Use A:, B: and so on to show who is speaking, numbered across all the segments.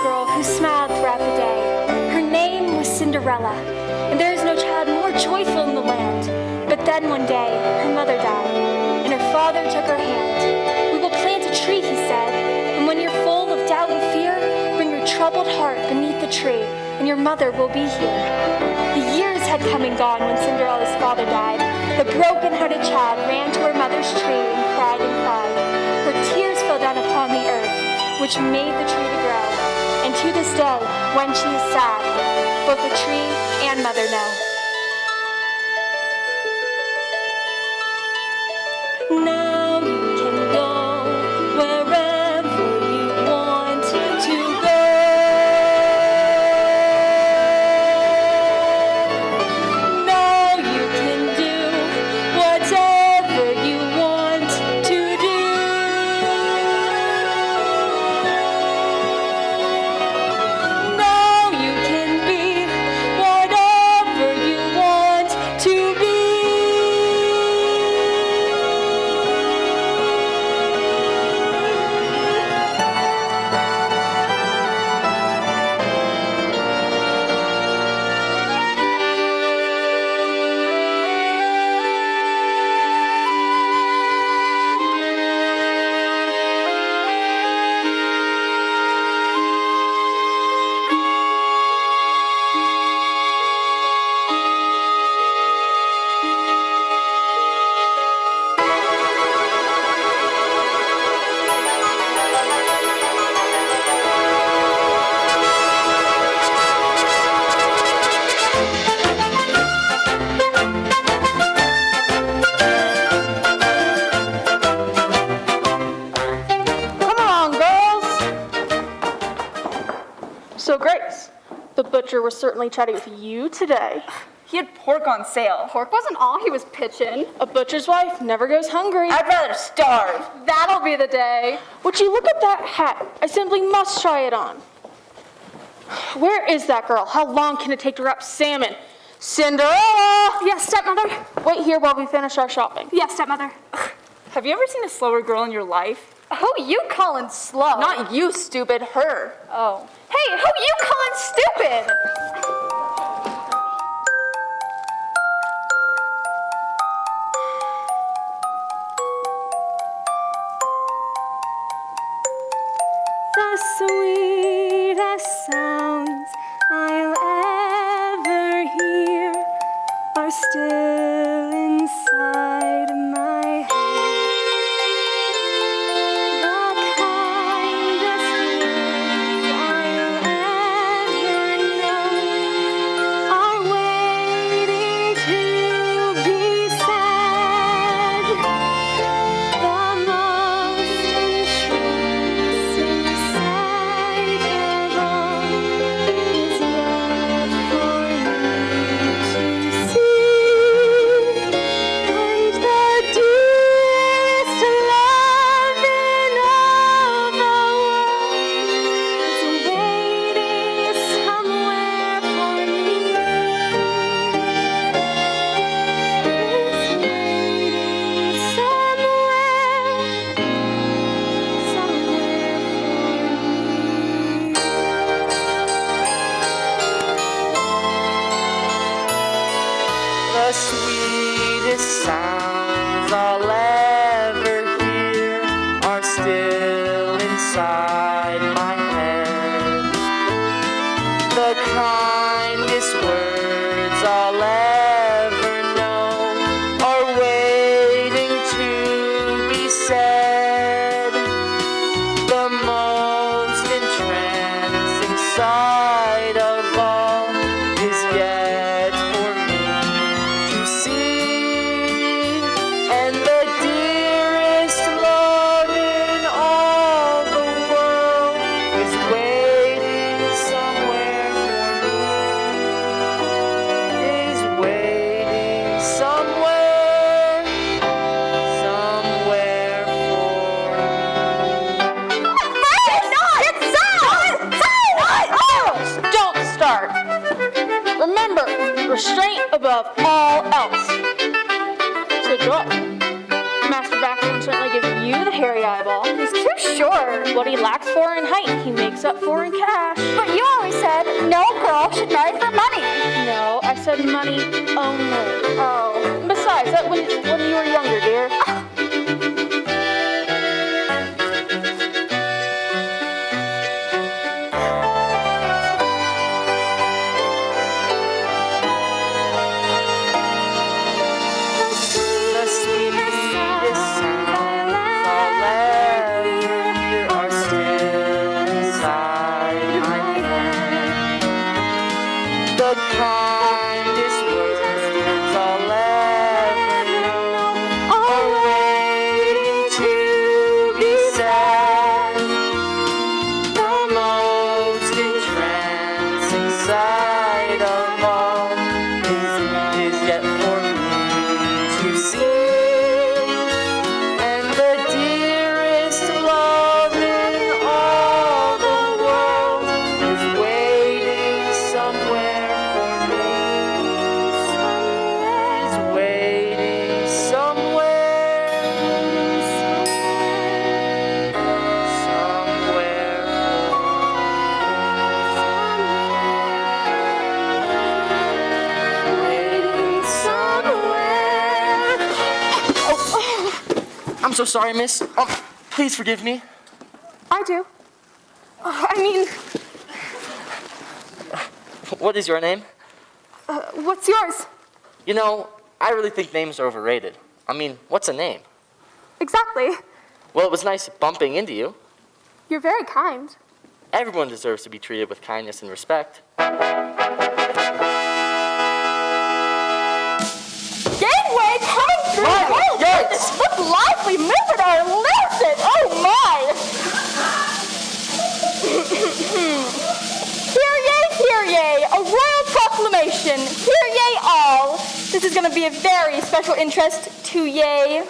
A: girl who smiled throughout the day. Her name was Cinderella, and there is no child more joyful in the land. But then one day, her mother died, and her father took her hand. "We will plant a tree," he said, "and when you're full of doubt and fear, bring your troubled heart beneath the tree, and your mother will be here." The years had come and gone when Cinderella's father died. The broken-hearted child ran to her mother's tree and cried and cried. Her tears fell down upon the earth, which made the tree to grow. And to this day, when she is sad, both the tree and mother know. Now you can go wherever you want to go. Now you can do whatever you want to do. Now you can be whatever you want to be.
B: So, Grace, the butcher was certainly chatty with you today.
C: He had pork on sale.
D: Pork wasn't all he was pitching.
B: A butcher's wife never goes hungry.
C: I'd rather starve.
D: That'll be the day.
B: Would you look at that hat? I simply must try it on. Where is that girl? How long can it take to wrap salmon? Cinderella!
D: Yes, stepmother.
B: Wait here while we finish our shopping.
D: Yes, stepmother.
C: Have you ever seen a slower girl in your life?
D: Who you calling slow?
C: Not you, stupid, her.
D: Oh. Hey, who you calling stupid?
A: The sweetest sounds I'll ever hear are still inside my head. The kindest words I'll ever know are waiting to be said. The most entrancing sight of all is yet for me to see, and the dearest love in all the world is waiting somewhere for me. Is waiting somewhere
E: The sweetest sounds I'll ever hear are still inside my head. The kindest words I'll ever know are waiting to be said. The most entrancing sight of all is yet for me to see, and the dearest love in all the world is waiting somewhere for me, is waiting somewhere for me.
B: Don't start. Remember, restraint above all else. So, Joel, Master Baxter can certainly give you the hairy eyeball.
D: He's too sure.
B: What he lacks for in height, he makes up for in cash.
D: But you always said no girl should marry for money.
B: No, I said money only.
D: Oh.
B: Besides, that when you were younger, dear.
E: The sweetest sounds I'll ever hear are still inside my head. The kindest words I'll ever know are waiting to be said. The most entrancing sight of all is yet for me to see, and the dearest love in all the world is waiting somewhere for me. Is waiting somewhere waiting somewhere. I'm so sorry, miss. Please forgive me.
B: I do. I mean,
E: What is your name?
B: what's yours?
E: You know, I really think names are overrated. I mean, what's a name?
B: Exactly.
E: Well, it was nice bumping into you.
B: You're very kind.
E: Everyone deserves to be treated with kindness and respect.
B: Gangway coming through!
E: Margaret,
B: Oh,
E: yes!
B: goodness, look lively, moving our lucid! Oh my! Hear ye, a royal proclamation. Hear ye all. This is going to be of very special interest to ye.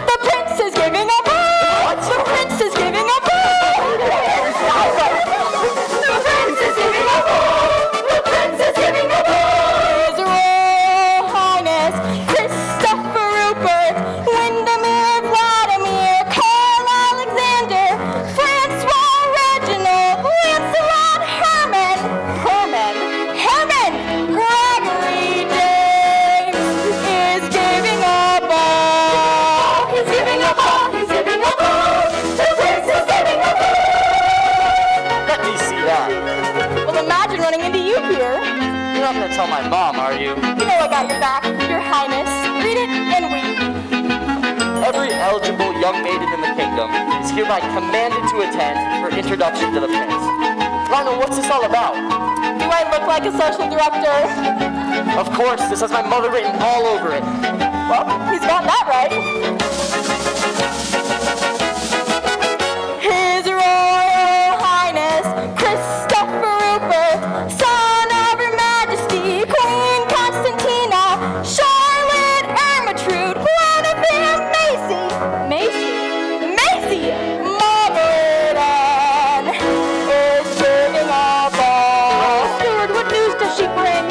B: The prince is giving a ball! The prince is giving a ball! The prince is giving a ball! The prince is giving a ball! His Royal Highness Christopher Rupert, Windermere Vladimir, Carl Alexander, Francois Reginald, Lancelot Herman, Gregory James is giving a ball. He's giving a ball. He's giving a ball. The prince is giving a ball.
E: Let me see that.
B: Well, imagine running into you here.
E: You're not gonna tell my mom, are you?
B: You know I got your back, Your Highness. Read it and weep.
E: Every eligible young maiden in the kingdom is hereby commanded to attend for introduction to the prince. Lionel, what's this all about?
B: Do I look like a social director?
E: Of course, this has my mother written all over it.
B: Well, he's got that right. His Royal Highness Christopher Rupert, son of Her Majesty Queen Constantina, Charlotte Ermintrude, Guinevere Macy Margaret is giving a ball. Steward, what news does she bring?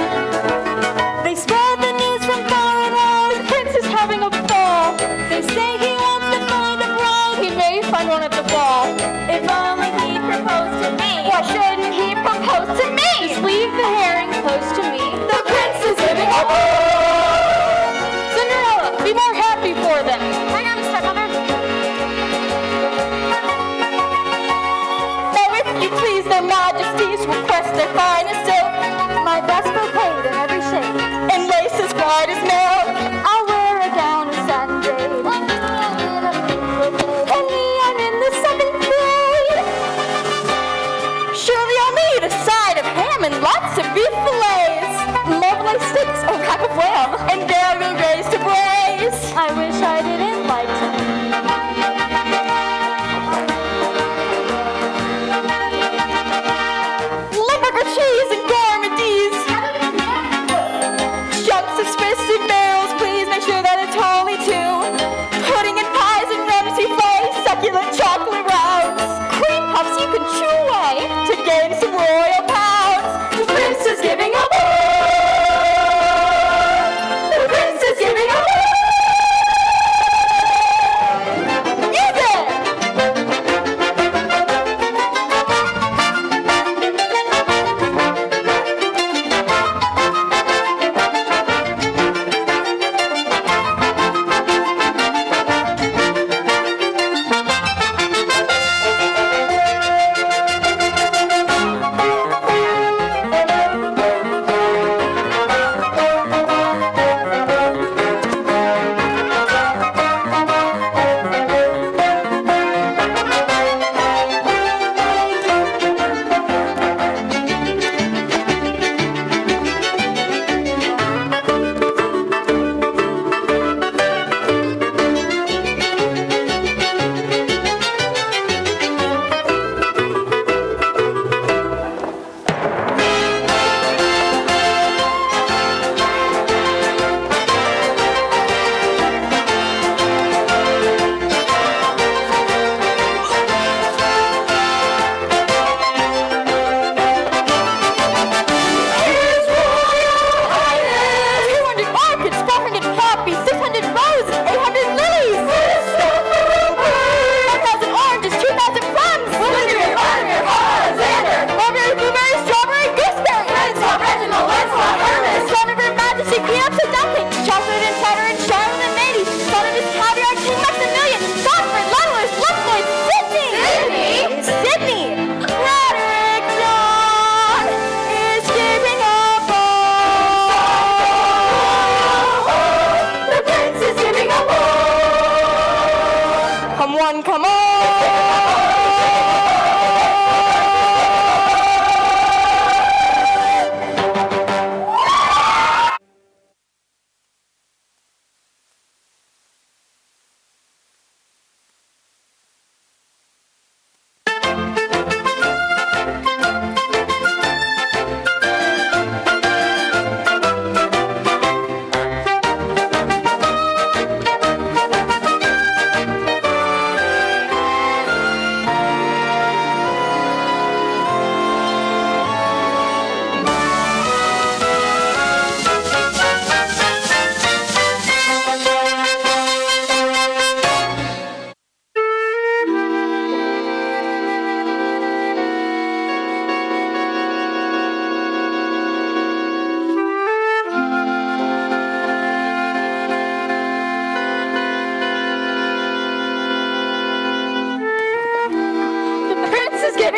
B: They spread the news from far and wide. The prince is having a ball. They say he wants to find a bride. He may find one at the ball. If only he'd propose to me. Why shouldn't he propose to me? Just leave the herring close to me. The prince is giving a ball. Cinderella, be more happy for them. Hang on, stepmother. Now if you please their majesties, request their finest silk, my best brocade in every shade, and lace as white as milk. I'll wear a gown of satin braid. Only I'm in the 7th grade. Surely I'll need a side of ham and lots of beef fillets, marbleized steaks, a rack of whale, and dairy raised to braise. I wish I didn't like to. Limburger cheese and gourmandise,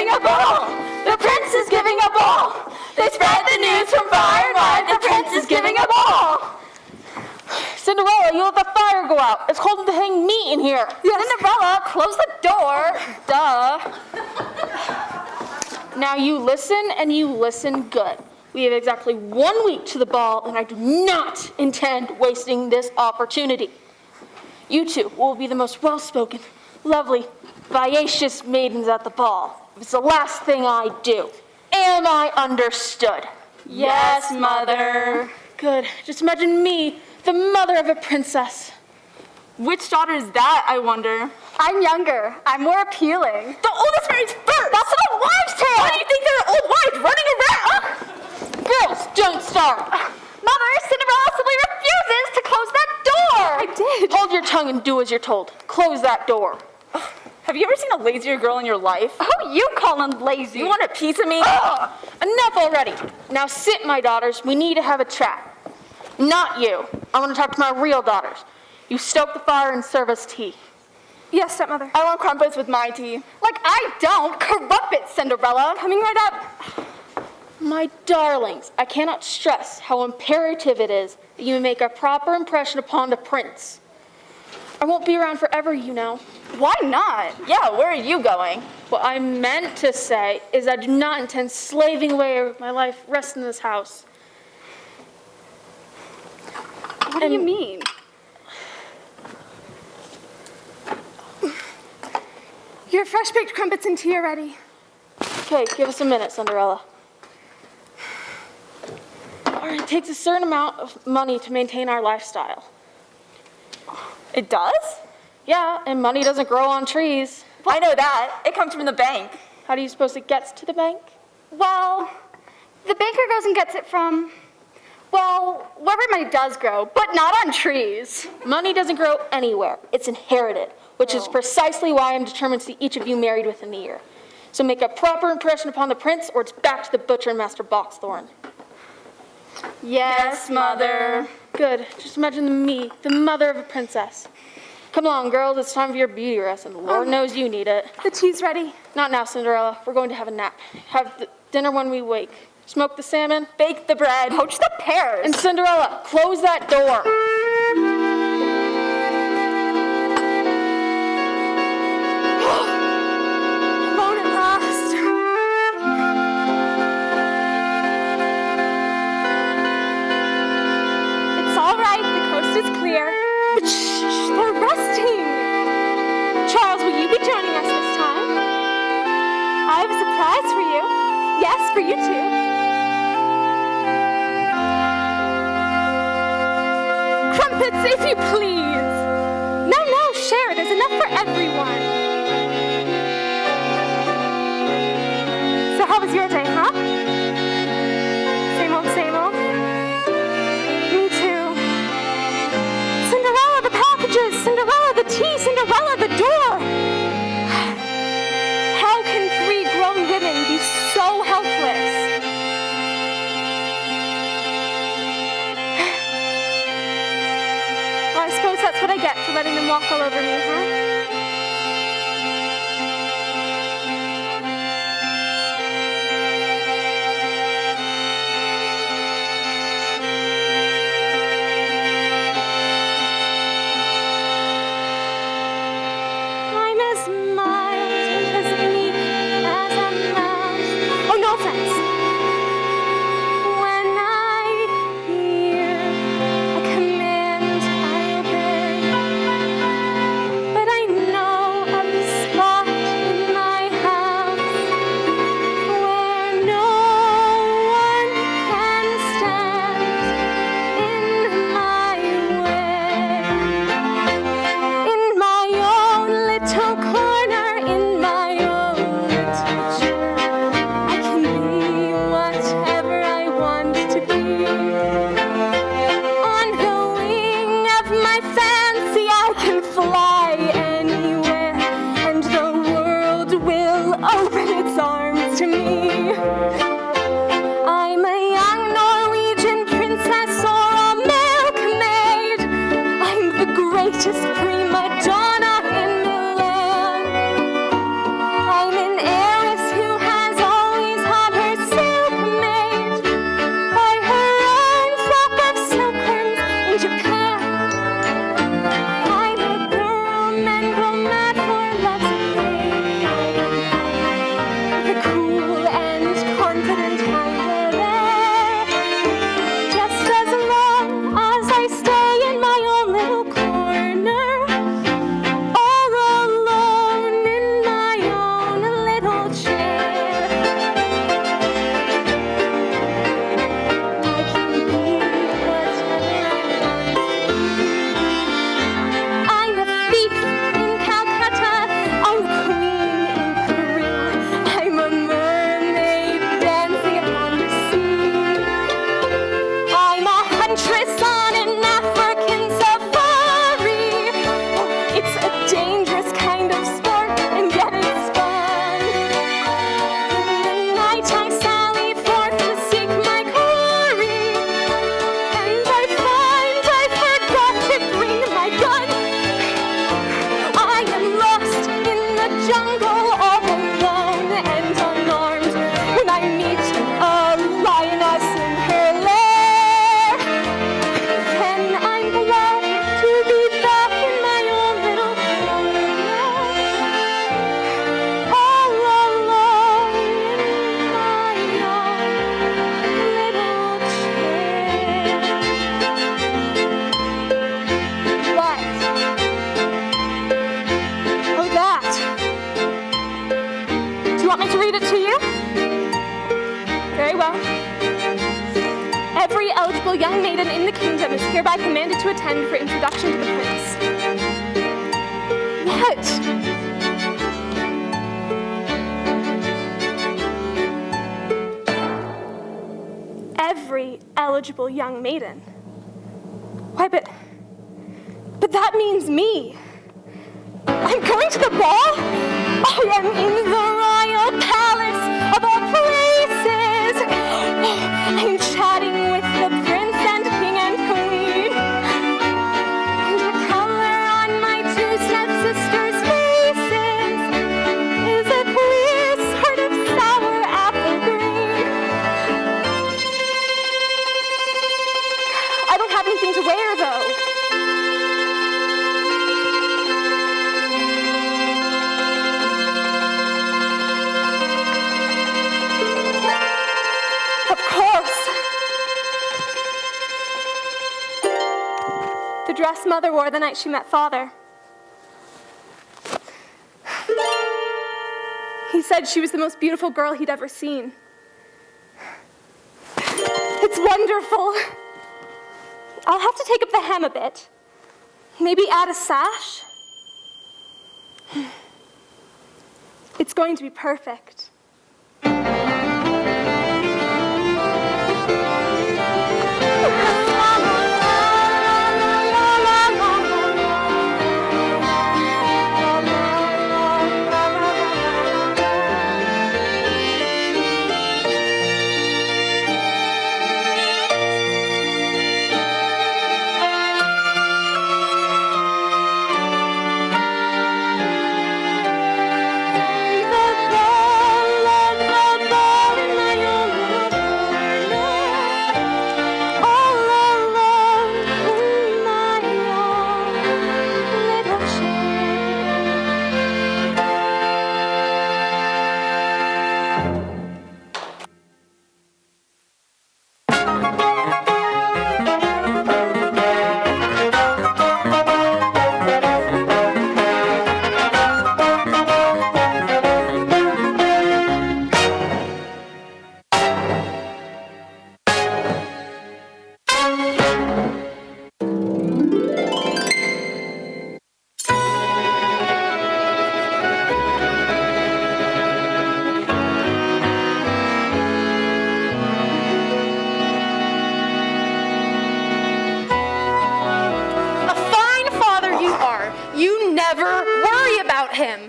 B: giving a ball. The prince is giving a ball. They spread the news from far and wide. The prince is giving a ball.
C: Cinderella, you let the fire go out. It's cold to hang meat in here.
B: Cinderella, close the door.
C: Duh. Now you listen, and you listen good. We have exactly 1 week to the ball, and I do not intend wasting this opportunity. You two will be the most well-spoken, lovely, vivacious maidens at the ball. It's the last thing I do. Am I understood?
B: Yes, Mother.
C: Good. Just imagine me, the mother of a princess. Which daughter is that, I wonder?
D: I'm younger. I'm more appealing.
C: The oldest marries first!
D: That's an old wives' tale!
C: Why do you think there are old wives running around? Girls, don't start.
D: Mother, Cinderella simply refuses to close that door!
C: I did. Hold your tongue and do as you're told. Close that door. Have you ever seen a lazier girl in your life?
D: Who you calling lazy?
C: You want a piece of me? Enough already. Now sit, my daughters. We need to have a chat. Not you. I want to talk to my real daughters. You stoke the fire and serve us tea.
B: Yes, stepmother.
C: I want crumpets with my tea.
D: Like I don't. Corrupt it, Cinderella.
B: Coming right up.
C: My darlings, I cannot stress how imperative it is that you make a proper impression upon the prince. I won't be around forever, you know.
D: Why not?
C: Yeah, where are you going? What I meant to say is I do not intend slaving away my life resting in this house.
D: What do you mean?
B: Your fresh baked crumpets and tea are ready.
C: Okay, give us a minute, Cinderella. It takes a certain amount of money to maintain our lifestyle. It does? Yeah, and money doesn't grow on trees. I know that. It comes from the bank. How do you suppose it gets to the bank?
D: Well, the banker goes and gets it from, well, wherever money does grow, but not on trees.
C: Money doesn't grow anywhere. It's inherited, which is precisely why I'm determined to see each of you married within the year. So make a proper impression upon the prince, or it's back to the butcher and Master Boxthorn.
D: Yes, Mother.
C: Good. Just imagine me, the mother of a princess. Come along, girls. It's time for your beauty rest, and Lord knows you need it.
B: The tea's ready.
C: Not now, Cinderella. We're going to have a nap. Have the dinner when we wake. Smoke the salmon,
B: Bake the bread.
D: Poach the pears.
C: and Cinderella, close that door.
B: Alone at last. It's all right. The coast is clear. But shh, they're resting. Charles, will you be joining us this time? I have a surprise for you. Yes, for you too. Crumpets, if you please. No, share. There's enough for everyone. So how was your day, huh? Same old, same old? Me too. Cinderella, the packages! Cinderella, the tea! Cinderella, the door! How can 3 grown women be so helpless? Well, I suppose that's what I get for letting them walk all over me, huh? I'm as mild and as meek as a mouse. Oh, no offense. When I hear a command, I obey. But I know of a spot in my house where no one can stand in my way. In my own little corner, in my own little chair, I can be whatever I want to be. On the wing of my fancy, I can fly anywhere, and the world will open its arms to me. I'm a young Norwegian princess or a milkmaid. I'm the greatest prima donna in Milan. I'm an heiress who
C: want me to read it to you? Very well. Every eligible young maiden in the kingdom is hereby commanded to attend for introduction to the prince. What? Every eligible young maiden. Why, but that means me. I'm going to the ball? I am in the royal palace of all places. I'm chatting with the prince and king and queen. And the color on my two stepsisters' faces is a clear sort of sour apple green. I don't have anything to wear, though. Of course. The dress Mother wore the night she met Father. He said she was the most beautiful girl he'd ever seen. It's wonderful. I'll have to take up the hem a bit. Maybe add a sash. It's going to be perfect.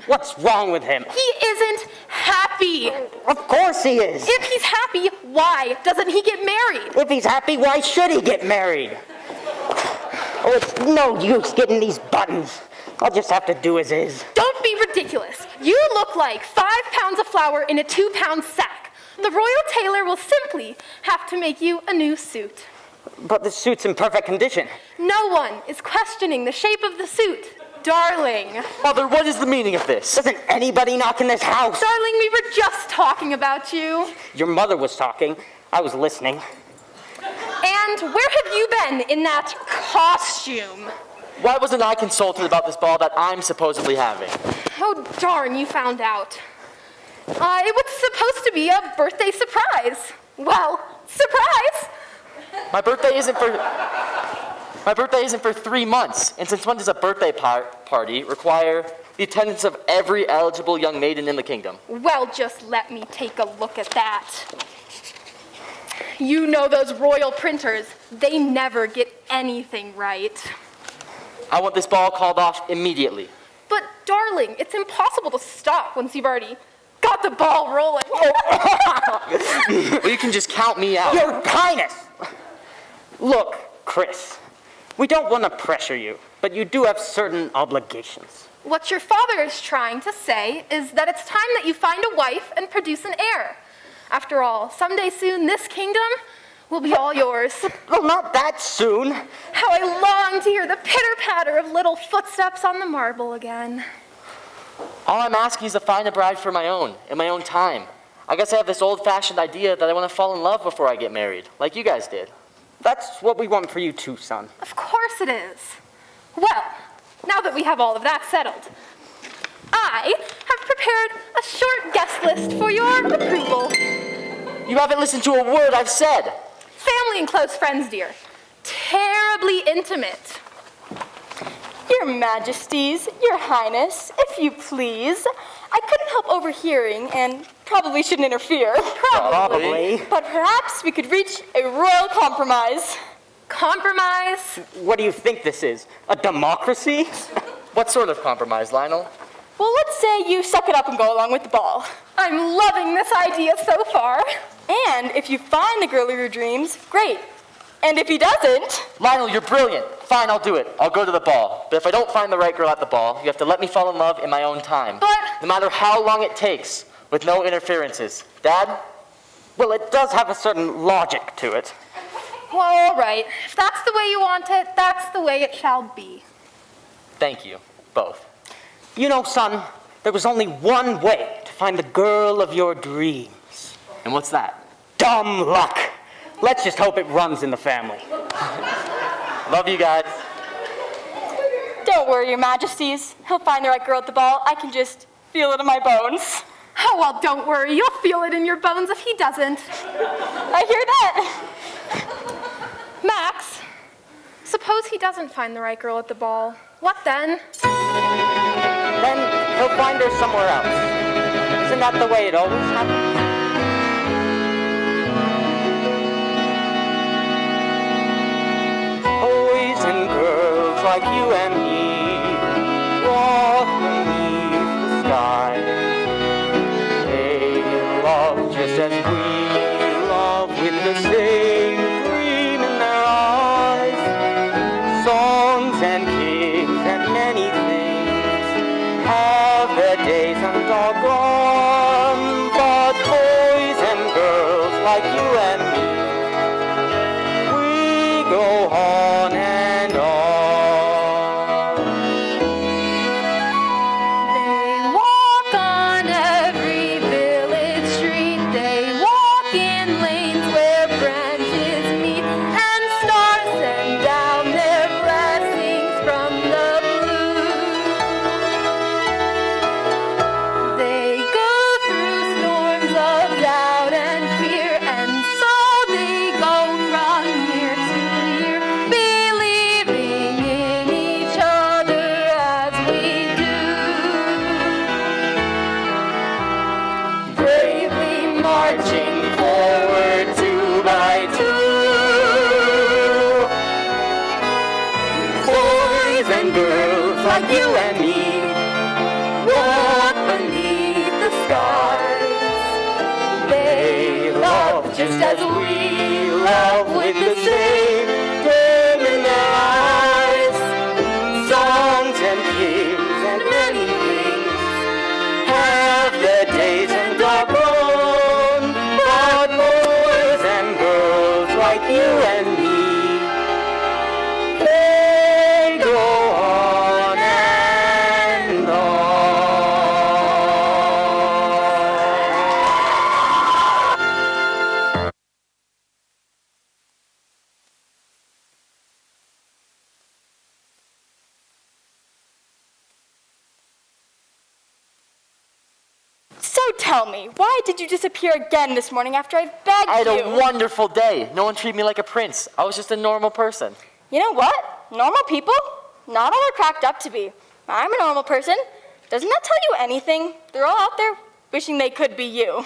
F: What's wrong with him?
B: He isn't happy.
F: Of course he is.
B: If he's happy, why doesn't he get married?
F: If he's happy, why should he get married? Oh, it's no use getting these buttons. I'll just have to do as is.
B: Don't be ridiculous. You look like 5 pounds of flour in a 2-pound sack. The royal tailor will simply have to make you a new suit.
F: But the suit's in perfect condition.
B: No one is questioning the shape of the suit. Darling.
E: Mother, what is the meaning of this?
F: Doesn't anybody knock in this house?
B: Darling, we were just talking about you.
F: Your mother was talking. I was listening.
B: And where have you been in that costume?
E: Why wasn't I consulted about this ball that I'm supposedly having?
B: Oh, darn, you found out. It was supposed to be a birthday surprise. Well, surprise!
E: My birthday isn't for 3 months, and since when does a birthday party require the attendance of every eligible young maiden in the kingdom?
B: Well, just let me take a look at that. You know those royal printers, they never get anything right.
E: I want this ball called off immediately.
B: But darling, it's impossible to stop once you've already got the ball rolling.
E: Well, you can just count me out.
F: Your Highness! Look, Chris, we don't want to pressure you, but you do have certain obligations.
B: What your father is trying to say is that it's time that you find a wife and produce an heir. After all, someday soon this kingdom will be all yours.
F: Well, not that soon.
B: How I long to hear the pitter-patter of little footsteps on the marble again.
E: All I'm asking is to find a bride for my own, in my own time. I guess I have this old-fashioned idea that I want to fall in love before I get married, like you guys did.
F: That's what we want for you too, son.
B: Of course it is. Well, now that we have all of that settled,
D: I have prepared a short guest list for your approval.
E: You haven't listened to a word I've said.
D: Family and close friends, dear. Terribly intimate.
C: Your Majesties, Your Highness, if you please. I couldn't help overhearing and probably shouldn't interfere.
F: Probably.
C: But perhaps we could reach a royal compromise.
D: Compromise?
F: What do you think this is? A democracy?
E: What sort of compromise, Lionel?
C: Well, let's say you suck it up and go along with the ball.
D: I'm loving this idea so far.
C: And if you find the girl of your dreams, great. And if he doesn't,
E: Lionel, you're brilliant. Fine, I'll do it. I'll go to the ball. But if I don't find the right girl at the ball, you have to let me fall in love in my own time.
D: But...
E: No matter how long it takes, with no interferences. Dad?
F: Well, it does have a certain logic to it.
D: Well, all right. If that's the way you want it, that's the way it shall be.
E: Thank you, both.
F: You know, son, there was only one way to find the girl of your dreams.
E: And what's that?
F: Dumb luck. Let's just hope it runs in the family.
E: Love you guys.
C: don't worry, Your Majesties. He'll find the right girl at the ball. I can just feel it in my bones.
D: Oh, well, don't worry. You'll feel it in your bones if he doesn't.
C: I hear that.
D: Max, suppose he doesn't find the right girl at the ball. What then?
F: Then he'll find her somewhere else. Isn't that the way it always happens? Boys and girls like you and me walk beneath the sky. They love just as we love, with the same dream in their eyes. Songs and kings and many things have their days and are gone. But boys and girls like you and me, we go on and on.
D: They walk on every village street. They walk in lanes where branches meet, and stars send down their blessings from the blue. They go through storms of doubt and fear, and so they go from year to year, believing in each other as we do. Bravely marching forward two by two. Boys and girls like you and me walk beneath the stars. They love just as we love, with the same flame in their eyes. Songs and kings and many things have their days and are gone. But boys and girls like you and me, they go on and on.
C: So tell me, why did you disappear again this morning after I begged
E: I had
C: you?
E: a wonderful day. No one treated me like a prince. I was just a normal person.
C: You know what? Normal people? Not all are cracked up to be. I'm a normal person. Doesn't that tell you anything? They're all out there wishing they could be you.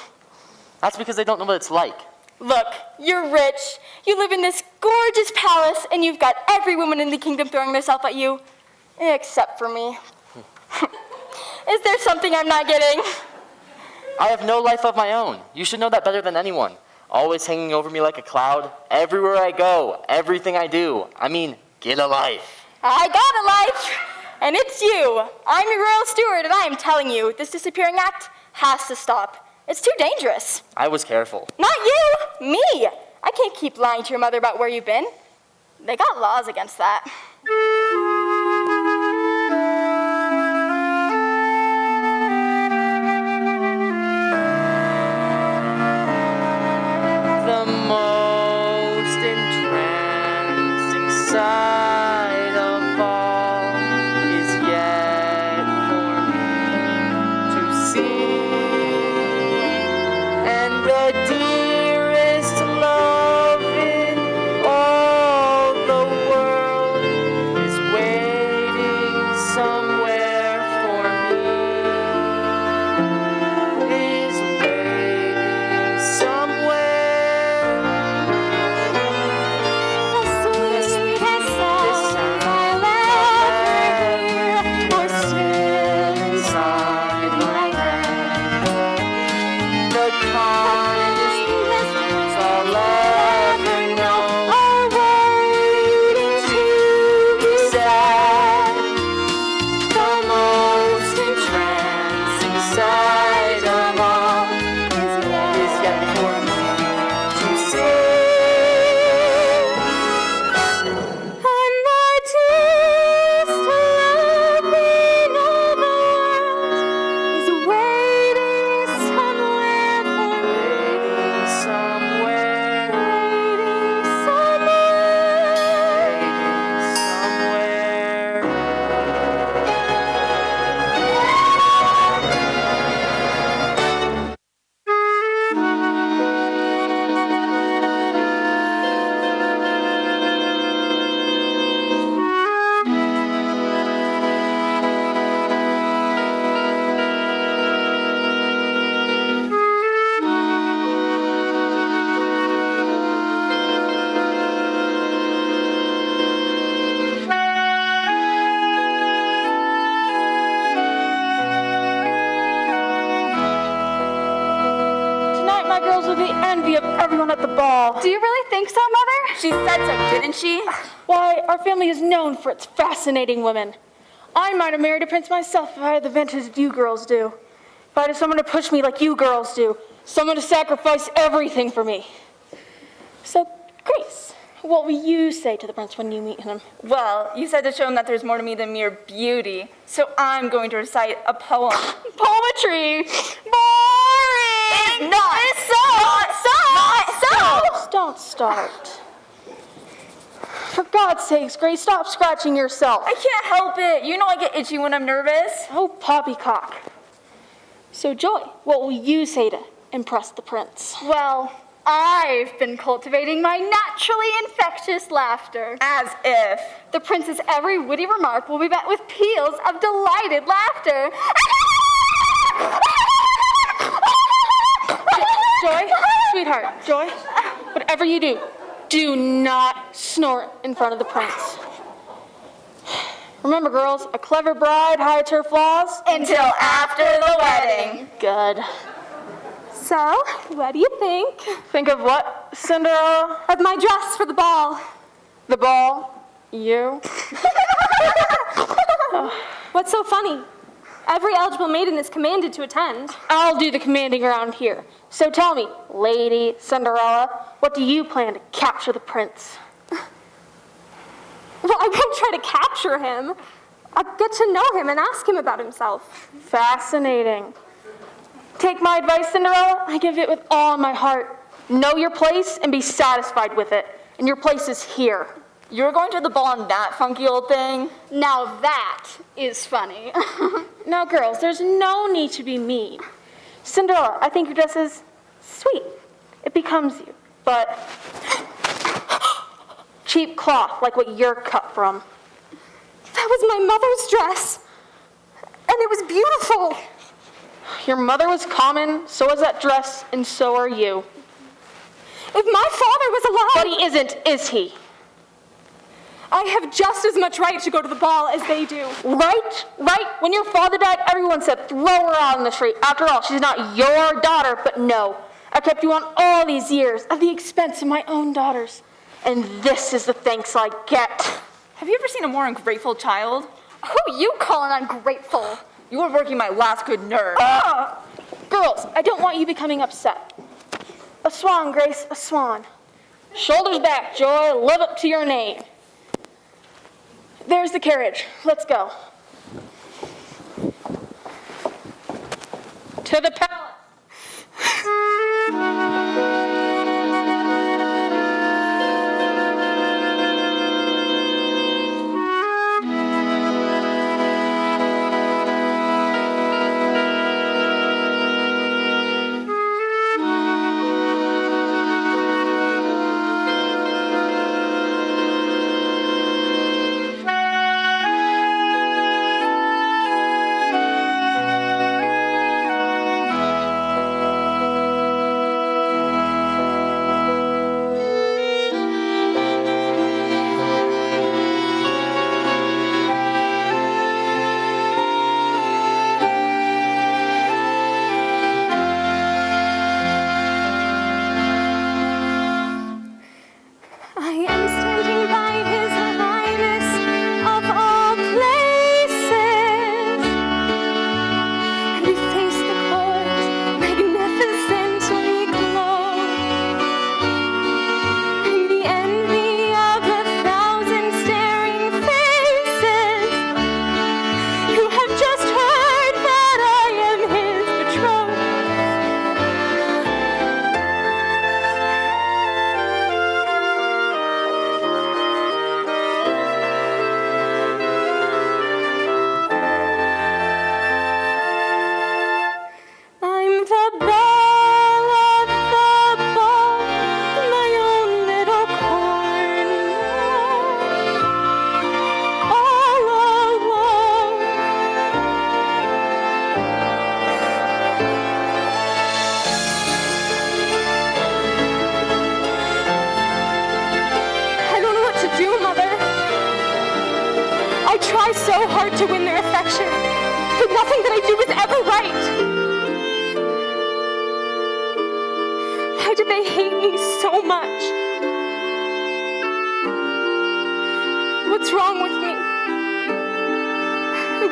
E: That's because they don't know what it's like.
C: Look, you're rich, you live in this gorgeous palace, and you've got every woman in the kingdom throwing themselves at you, except for me. Is there something I'm not getting?
E: I have no life of my own. You should know that better than anyone. Always hanging over me like a cloud. Everywhere I go, everything I do. I mean, get a life.
C: I got a life, and it's you. I'm your royal steward, and I am telling you, this disappearing act has to stop. It's too dangerous.
E: I was careful.
C: Not you, me. I can't keep lying to your mother about where you've been. They got laws against that.
E: The most entrancing sight of all is yet for me
C: girls are the envy of everyone at the ball.
B: Do you really think so, Mother?
D: She said so, didn't she?
C: Why, our family is known for its fascinating women. I might have married a prince myself if I had the vintage you girls do. If I had someone to push me like you girls do. Someone to sacrifice everything for me. So, Grace, what will you say to the prince when you meet him?
D: Well, you said to show him that there's more to me than mere beauty. So I'm going to recite a poem.
C: Poetry! Boring!
D: Not so!
C: Don't start. For God's sakes, Grace, stop scratching yourself.
D: I can't help it. You know I get itchy when I'm nervous.
C: Oh, poppycock. So, Joy, what will you say to impress the prince?
B: Well, I've been cultivating my naturally infectious laughter.
D: As if.
B: The prince's every witty remark will be met with peals of delighted laughter.
C: Joy, sweetheart, Joy, whatever you do not snort in front of the prince. Remember, girls, a clever bride hides her flaws
D: Until after the wedding.
C: Good.
A: So, what do you think
C: Think of what, Cinderella?
A: of my dress for the ball?
C: The ball? You?
A: What's so funny? Every eligible maiden is commanded to attend.
C: I'll do the commanding around here. So tell me, Lady Cinderella, what do you plan to capture the prince?
A: Well, I won't try to capture him. I'll get to know him and ask him about himself.
C: Fascinating. Take my advice, Cinderella. I give it with all my heart. Know your place and be satisfied with it. And your place is here.
D: You were going to the ball in that funky old thing?
B: Now that is funny.
C: Now, girls, there's no need to be mean. Cinderella, I think your dress is sweet. It becomes you. But cheap cloth, like what you're cut from.
A: That was my mother's dress. And it was beautiful.
C: Your mother was common, so was that dress, and so are you.
A: If my father was
C: But
A: alive,
C: he isn't, is he?
A: I have just as much right to go to the ball as they do.
C: Right? When your father died, everyone said, throw her out in the street. After all, she's not your daughter, but no. I kept you on all these years at the expense of my own daughters. And this is the thanks I get.
D: Have you ever seen a more ungrateful child?
B: Who you calling ungrateful?
D: You were working my last good nerve.
C: Girls, I don't want you becoming upset. A swan, Grace, a swan. Shoulders back, Joy, live up to your name. There's the carriage. Let's go. To the palace.
A: I am standing by His Highness of all places, and we face the court magnificently clothed, and the envy of 1,000 staring faces who have just heard that I am his betrothed. I'm the belle of the ball, my own little corner, all alone. I don't know what to do, Mother. I try so hard to win their affection, but nothing that I do is ever right.
B: Why do they hate me so much? What's wrong with me? I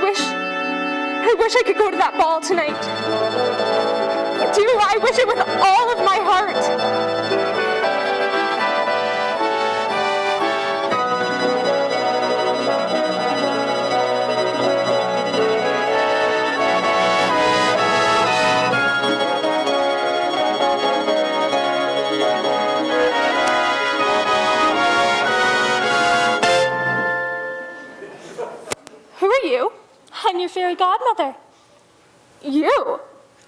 B: wish I could go to that ball tonight. I wish it with all of my heart. Who are you?
A: I'm your fairy godmother.
B: You?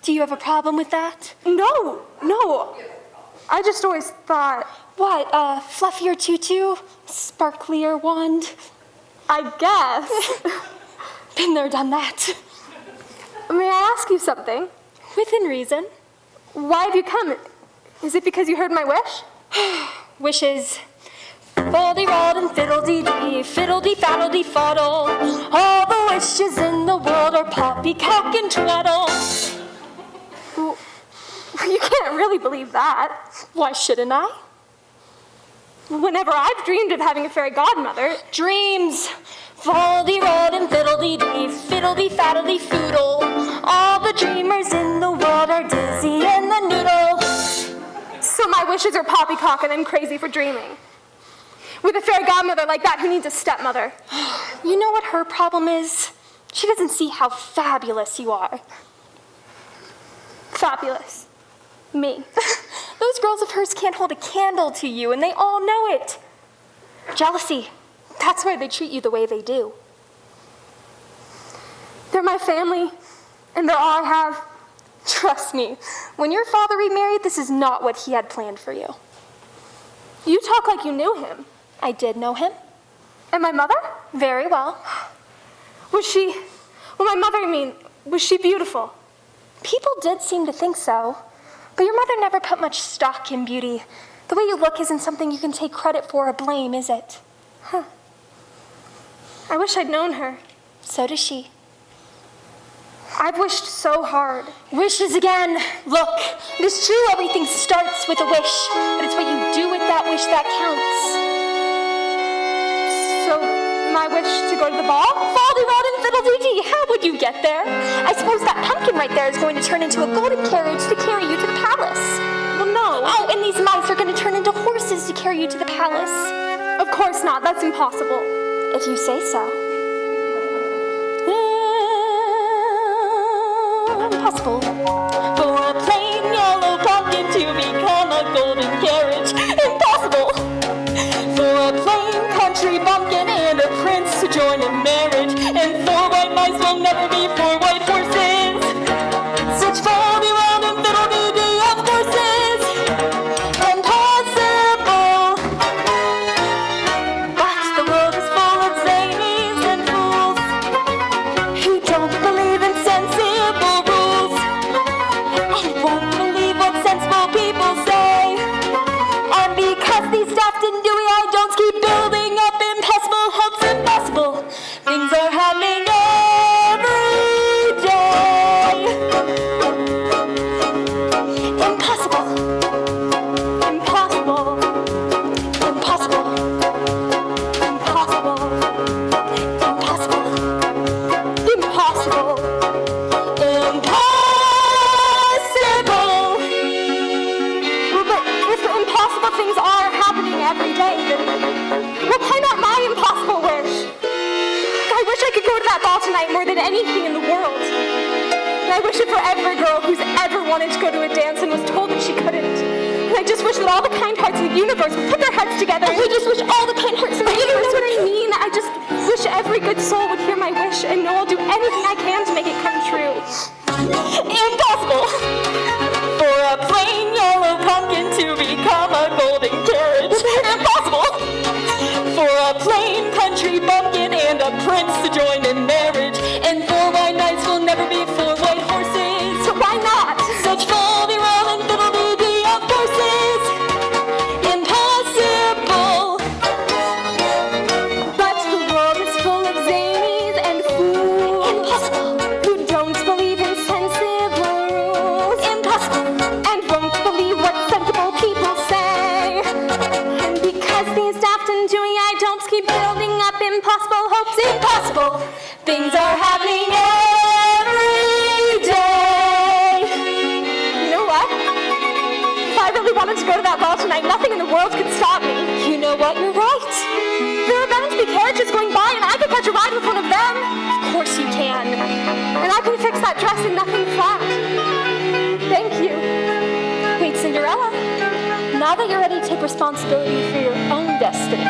A: Do you have a problem with that?
B: No. I just always thought,
A: What, fluffier tutu? Sparklier wand?
B: I guess.
A: Been there, done that.
B: May I ask you something?
A: Within reason.
B: Why have you come? Is it because you heard my wish?
A: Wishes. Foldy-rod and fiddle-dee-dee, fiddle-dee-faddle-dee-faddle. All the wishes in the world are poppycock and twaddle.
B: Well, you can't really believe that.
A: Why shouldn't I?
B: Whenever I've dreamed of having a fairy godmother,
A: Dreams. Foldy-rod and fiddle-dee-dee, fiddle-dee-faddle-dee-foodle. All the dreamers in the world are dizzy in the noodle.
B: so my wishes are poppycock and I'm crazy for dreaming. With a fairy godmother like that, who needs a stepmother?
A: You know what her problem is? She doesn't see how fabulous you are.
B: Fabulous. Me.
A: Those girls of hers can't hold a candle to you, and they all know it. Jealousy. That's why they treat you the way they do.
B: They're my family, and they're all I have.
A: Trust me, when your father remarried, this is not what he had planned for you.
B: You talk like you knew him.
A: I did know him.
B: And my mother?
A: Very well.
B: Was she, well, my mother, I mean, was she beautiful?
A: People did seem to think so, but your mother never put much stock in beauty. The way you look isn't something you can take credit for or blame, is it?
B: Huh. I wish I'd known her.
A: So does she.
B: I've wished so hard.
A: Wishes again. Look, it is true everything starts with a wish, but it's what you do with that wish that counts.
B: So, my wish to go to the ball?
A: Foldy-rod and fiddle-dee-dee, how would you get there? I suppose that pumpkin right there is going to turn into a golden carriage to carry you to the palace.
B: Well, no.
A: Oh, and these mice are going to turn into horses to carry you to the palace.
B: Of course not. That's impossible.
A: If you say so. Impossible. For a plain yellow pumpkin to become a golden carriage. Impossible. For a plain country bumpkin and a prince to join in marriage. And 4 white mice will never be 4 white horses. Such foldy-rod and fiddle-dee-dee, of course, is impossible. But the world is full of zanies and fools who don't believe in sensible rules and won't believe what sensible people say. And because these daft and dewy-eyed don'ts keep building up impossible hopes, impossible things are happening every day. Impossible. Impossible. Impossible. Impossible. Impossible. Impossible. Impossible.
B: Well, but if the impossible things are happening every day, then well, why not my impossible wish? I wish I could go to that ball tonight more than anything in the world. And I wish it for every girl who's ever wanted to go to a dance and was told that she couldn't. And I just wish that all the kind hearts in the universe would put their heads together.
A: I just wish all the kind hearts in the
B: You know
A: universe
B: what I mean? I just wish every good soul would hear my wish and know I'll do anything I can to make it come true.
A: Impossible for a plain yellow pumpkin to become a golden carriage. Impossible for a plain country bumpkin and a prince to join in marriage. And 4 white knights will never be 4 white horses.
B: So why not?
A: Such foldy-rod and fiddle-dee-dee, of course, is impossible.
B: But the world is full of zanies and fools
A: Impossible.
B: who don't believe in sensible
A: impossible. Things are happening every day.
C: You know what? If I really wanted to go to that ball tonight, nothing in the world could stop me.
A: You know what? You're right.
C: There are bound to be carriages going by, and I could catch a ride with one of them.
A: Of course you can.
C: And I can fix that dress in nothing flat. Thank you.
A: Wait, Cinderella. Now that you're ready to take responsibility for your own destiny,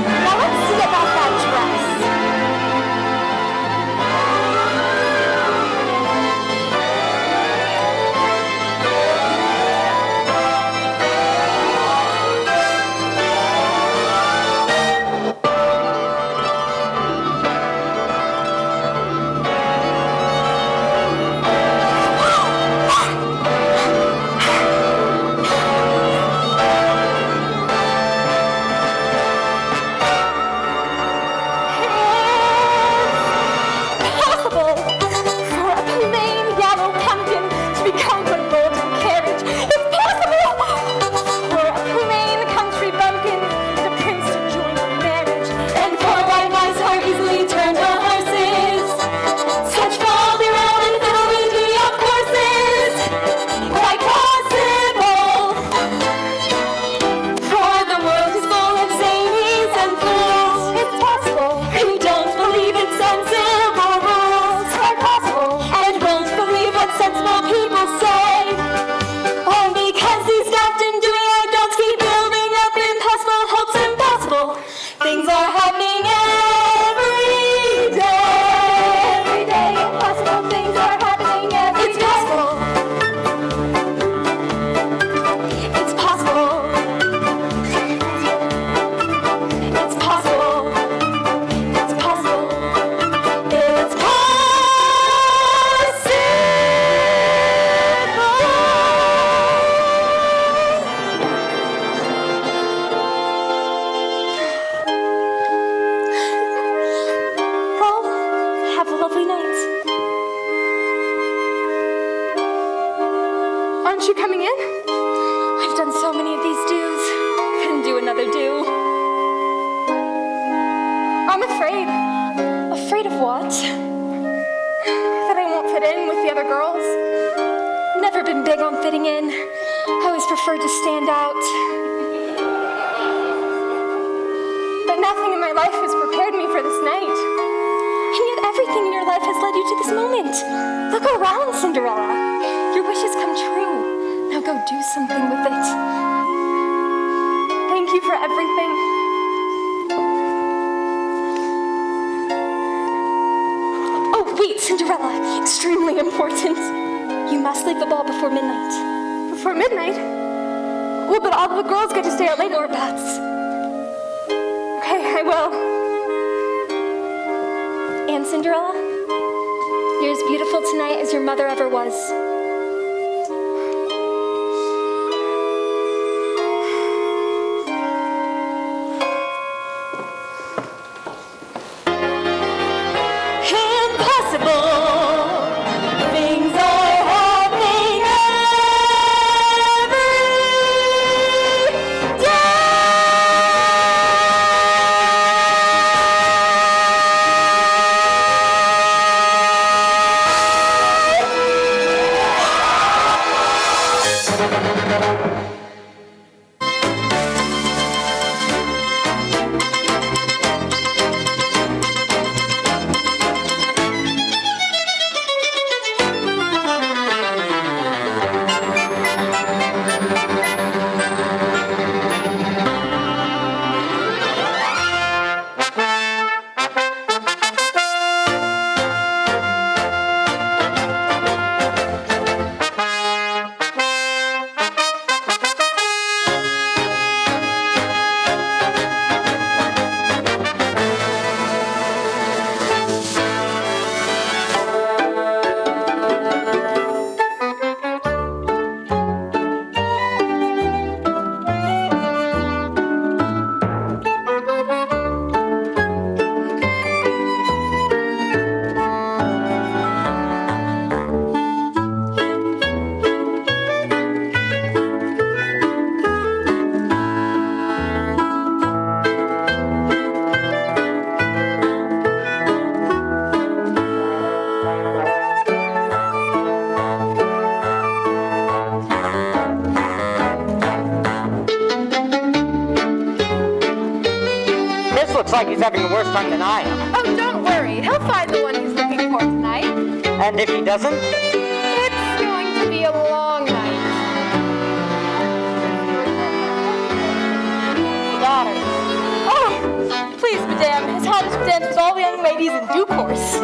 C: Now let's see about that dress. Possible for a plain yellow pumpkin to become a golden carriage. It's possible for a plain country bumpkin, the prince to join in marriage.
A: and four white mice are easily turned to horses. Such faulty round and fiddly be of courses. Quite possible. For the world is full of zanies and fools.
C: It's possible.
A: Who don't believe in sensible rules.
C: Quite possible.
A: And won't believe what sensible people say. All because he's daft and doing it, don't keep building up impossible hopes. Impossible things are happening every day.
C: Every day impossible things are happening every
A: It's possible. It's possible. It's possible. It's possible. It's Well, have a lovely night.
C: Aren't you coming in?
A: I've done so many of these dues. Couldn't do another do.
C: I'm afraid
A: Afraid of what?
C: that I won't fit in with the other girls.
A: Never been big on fitting in. I always preferred to stand out.
C: But nothing in my life has prepared me for this night.
A: And yet everything in your life has led you to this moment. Look around, Cinderella. Your wishes come true. Now go do something with it.
C: Thank you for everything.
A: Oh, wait, Cinderella. Extremely important. You must leave the ball before midnight.
C: Before midnight? Well, but all the girls get to stay out late.
A: Or bats.
C: Okay, I will.
A: And Cinderella, you're as beautiful tonight as your mother ever was.
F: He's having a worse time than I am.
D: Oh, don't worry. He'll find the one he's looking for tonight.
F: And if he doesn't?
D: It's going to be a long night.
C: Daughter. Oh, please, madame, His Highness will dance with all the young ladies in due course.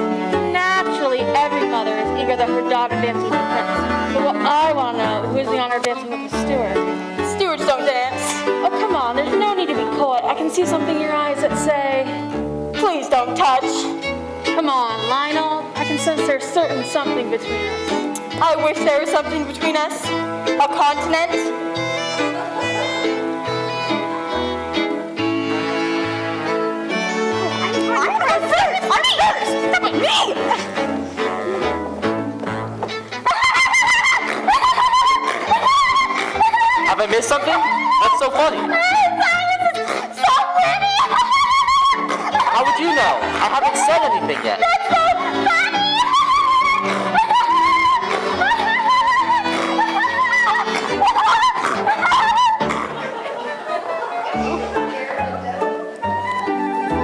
C: Naturally, every mother is eager that her daughter dances with the prince. But what I want to know, who has the honor of dancing with the steward? Stewards don't dance. Oh, come on, there's no need to be coy. I can see something in your eyes that say, please don't touch. Come on, Lionel, I can sense there's certain something between us. I wish there was something between us. A continent. I'm first! Stop at me!
E: Have I missed something? That's so funny. How would you know? I haven't said anything yet.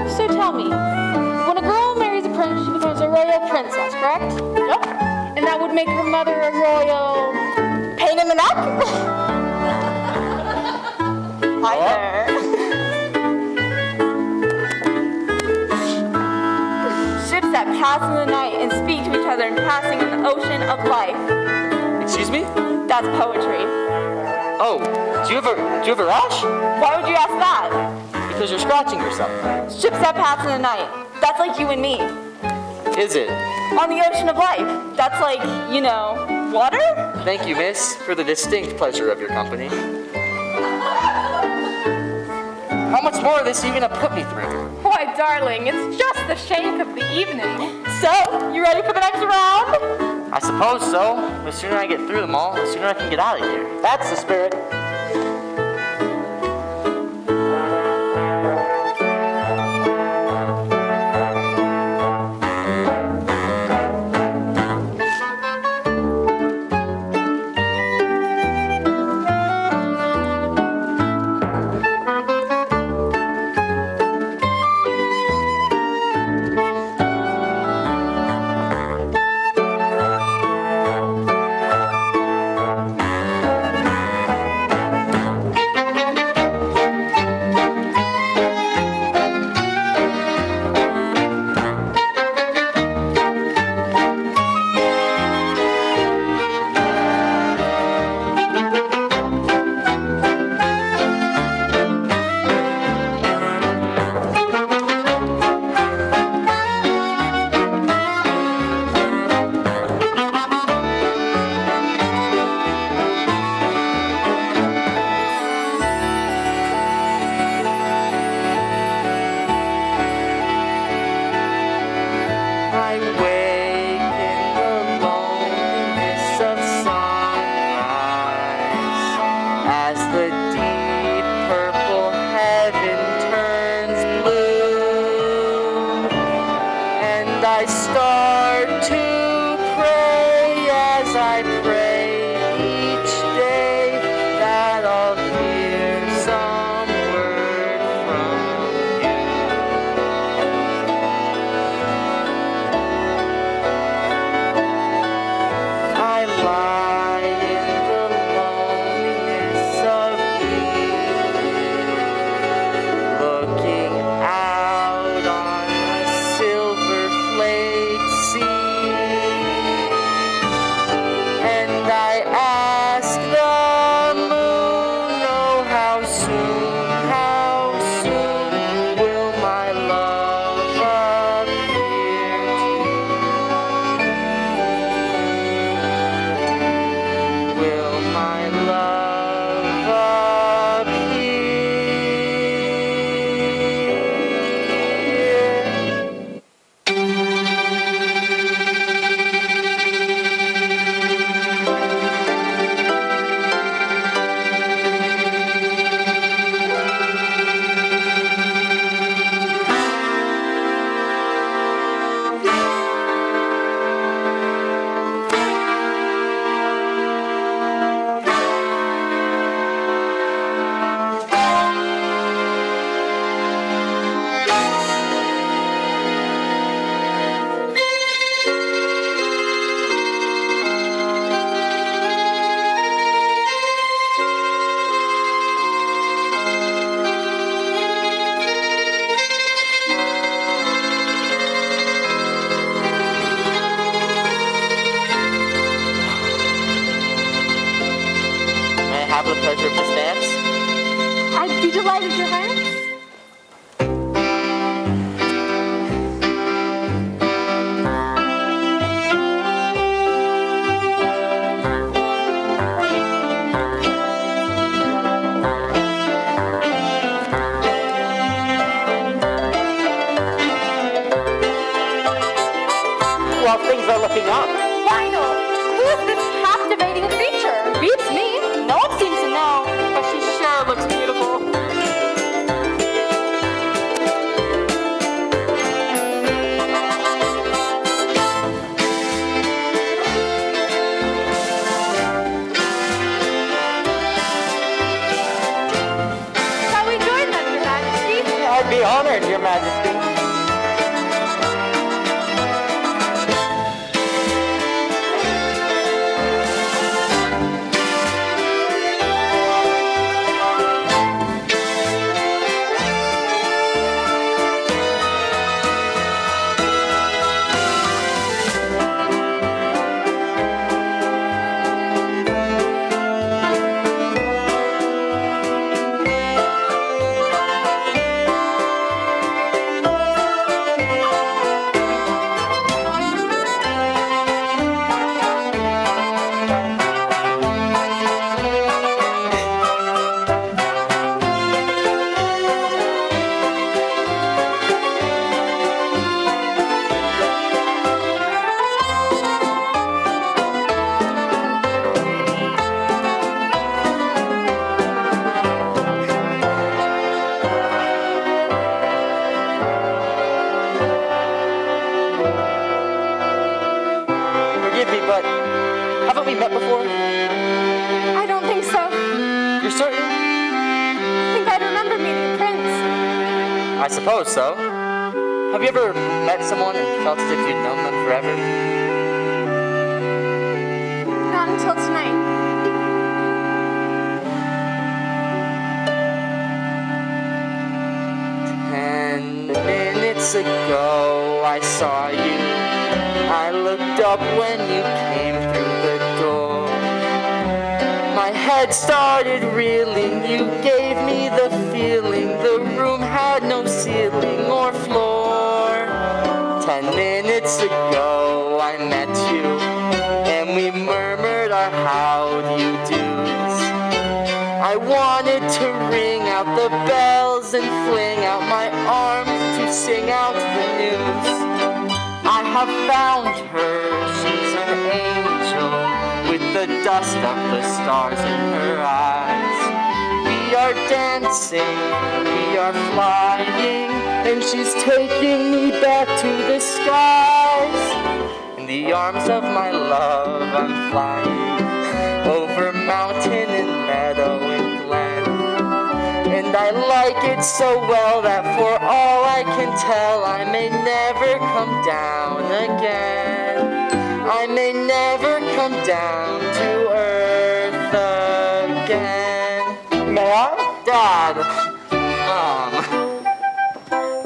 C: So tell me, when a girl marries a prince, she becomes a royal princess, correct? Yep. And that would make her mother a royal pain in the neck? Hi there. Ships that pass in the night and speak to each other in passing in the ocean of life.
E: Excuse me?
C: That's poetry.
E: Oh, do you have a rash?
C: Why would you ask that?
E: Because you're scratching yourself.
C: Ships that pass in the night. That's like you and me.
E: Is it?
C: On the ocean of life. That's like, you know, water?
E: Thank you, miss, for the distinct pleasure of your company. How much more of this are you gonna put me through?
D: Why, darling, it's just the shake of the evening.
C: So, you ready for the next round?
E: I suppose so. The sooner I get through them all, the sooner I can get out of here.
F: That's the spirit.
E: I start to pray as I pray each day that I'll hear some word from you. I lie in the loneliness of evening, looking out on the silver flaked sea.
F: while things are looking up.
B: Lionel, who is this captivating creature?
C: Beats me. No one seems to know, but she sure looks beautiful.
B: Shall we join them, Your Majesty?
F: I'd be honored, Your Majesty. Forgive me, but haven't we met before?
B: I don't think so.
F: You're certain?
B: I think I remember meeting Prince.
E: I suppose so. Have you ever met someone and felt as if you'd known them forever?
B: Not until tonight.
E: "10 minutes ago I saw you. I looked up when you came through the door. My head started reeling, you gave me the feeling the room had no ceiling or floor. 10 minutes ago I met you, and we murmured our how do you do's. I wanted to ring out the bells and fling out my arms to sing out the news. I have found her, she's an angel, with the dust of the stars in her eyes. We are dancing, we are flying, and she's taking me back to the skies. In the arms of my love I'm flying, over mountain and meadow and glen. And I like it so well that for all I can tell, I may never come down again. I may never come down to earth again."
F: May I?
E: Dad! Mom!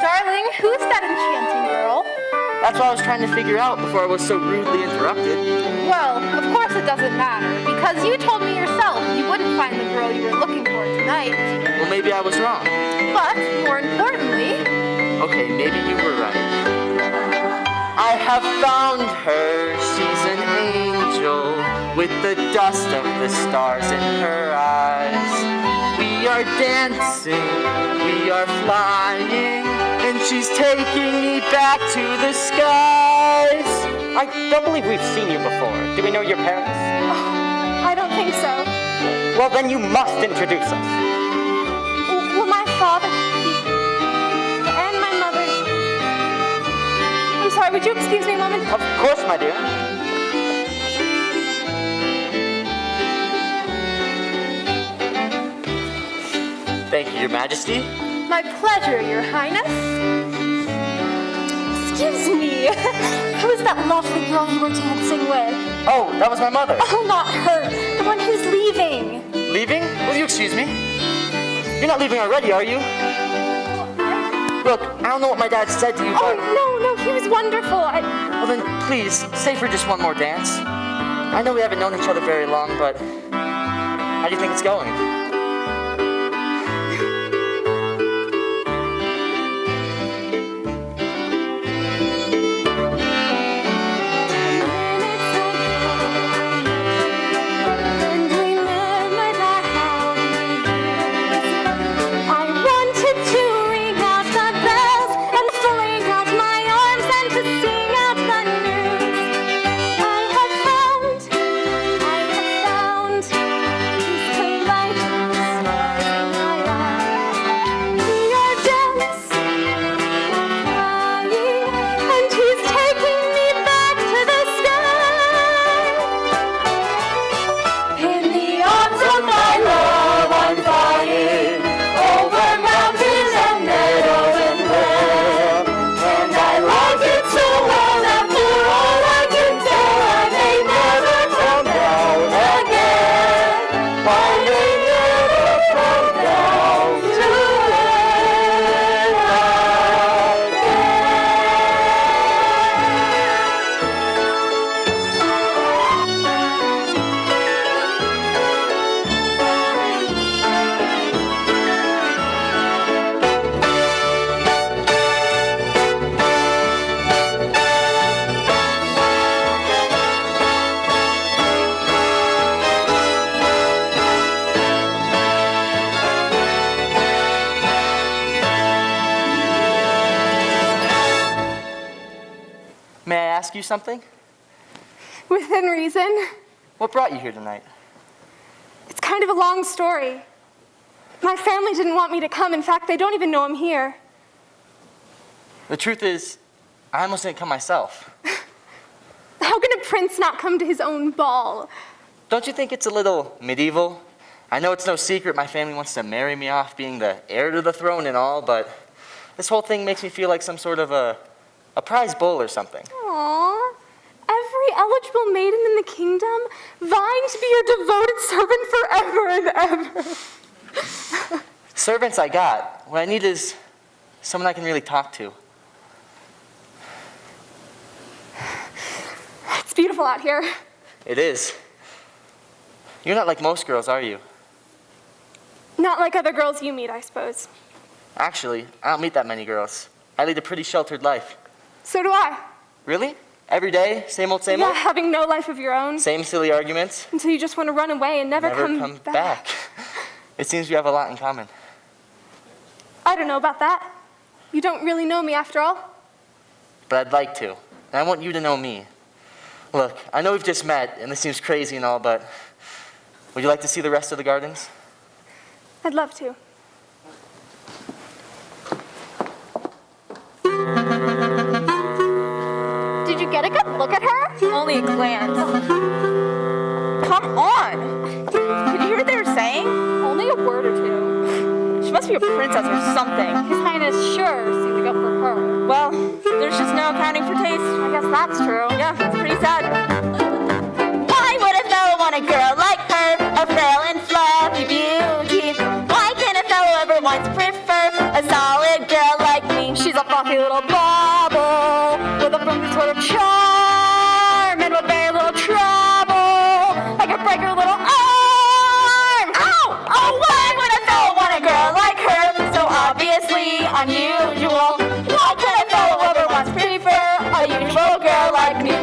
B: Darling, who's that enchanting girl?
E: That's what I was trying to figure out before I was so rudely interrupted.
B: Well, of course it doesn't matter, because you told me yourself you wouldn't find the girl you were looking for tonight.
E: Well, maybe I was wrong.
B: But, more importantly,
E: Okay, maybe you were right. I have found her, she's an angel, with the dust of the stars in her eyes. We are dancing, we are flying, and she's taking me back to the skies.
F: I don't believe we've seen you before. Do we know your parents?
B: I don't think so.
F: Well, then you must introduce us.
B: Well, my father and my mother. I'm sorry, would you excuse me a moment?
F: Of course, my dear.
E: Thank you, Your Majesty.
B: My pleasure, Your Highness.
A: Excuse me. Who is that lovely girl you were dancing with?
E: Oh, that was my mother.
A: Oh, not her. The one who's leaving.
E: Leaving? Will you excuse me? You're not leaving already, are you? Look, I don't know what my dad said to you,
A: Oh,
E: but...
A: no, he was wonderful.
E: Well then, please, stay for just one more dance. I know we haven't known each other very long, but... How do you think it's going? May I ask you something?
B: Within reason.
E: What brought you here tonight?
B: It's kind of a long story. My family didn't want me to come. In fact, they don't even know I'm here.
E: The truth is, I almost didn't come myself.
B: How can a prince not come to his own ball?
E: Don't you think it's a little medieval? I know it's no secret my family wants to marry me off being the heir to the throne and all, but this whole thing makes me feel like some sort of a prize bull or something.
B: Aww. Every eligible maiden in the kingdom vying to be your devoted servant forever and ever.
E: Servants I got. What I need is someone I can really talk to.
B: It's beautiful out here.
E: It is. You're not like most girls, are you?
B: Not like other girls you meet, I suppose.
E: Actually, I don't meet that many girls. I lead a pretty sheltered life.
B: So do I.
E: Really? Every day? Same old, same
B: Yeah,
E: old?
B: having no life of your own.
E: Same silly arguments?
B: Until you just want to run away and never come
E: back. It seems we have a lot in common.
B: I don't know about that. You don't really know me after all.
E: But I'd like to. And I want you to know me. Look, I know we've just met, and this seems crazy and all, but would you like to see the rest of the gardens?
B: I'd love to.
C: Did you get a good look at her?
D: Only a glance. Come on. Did you hear what they were saying?
C: Only a word or two.
D: She must be a princess or something.
C: His Highness sure seemed to go for her.
D: Well, there's just no accounting for taste.
C: I guess that's true.
D: Yeah, it's pretty sad. Why would a fellow want a girl like her? A frail and fluffy beauty. Why can't a fellow ever once prefer a solid girl like me?
C: She's a frothy little bauble with a friendly sort of charm and with very little trouble. I could break her little arm.
D: Ow! Oh, why would a fellow want a girl like her? So obviously unusual. Why can't a fellow ever once prefer a usual girl like me?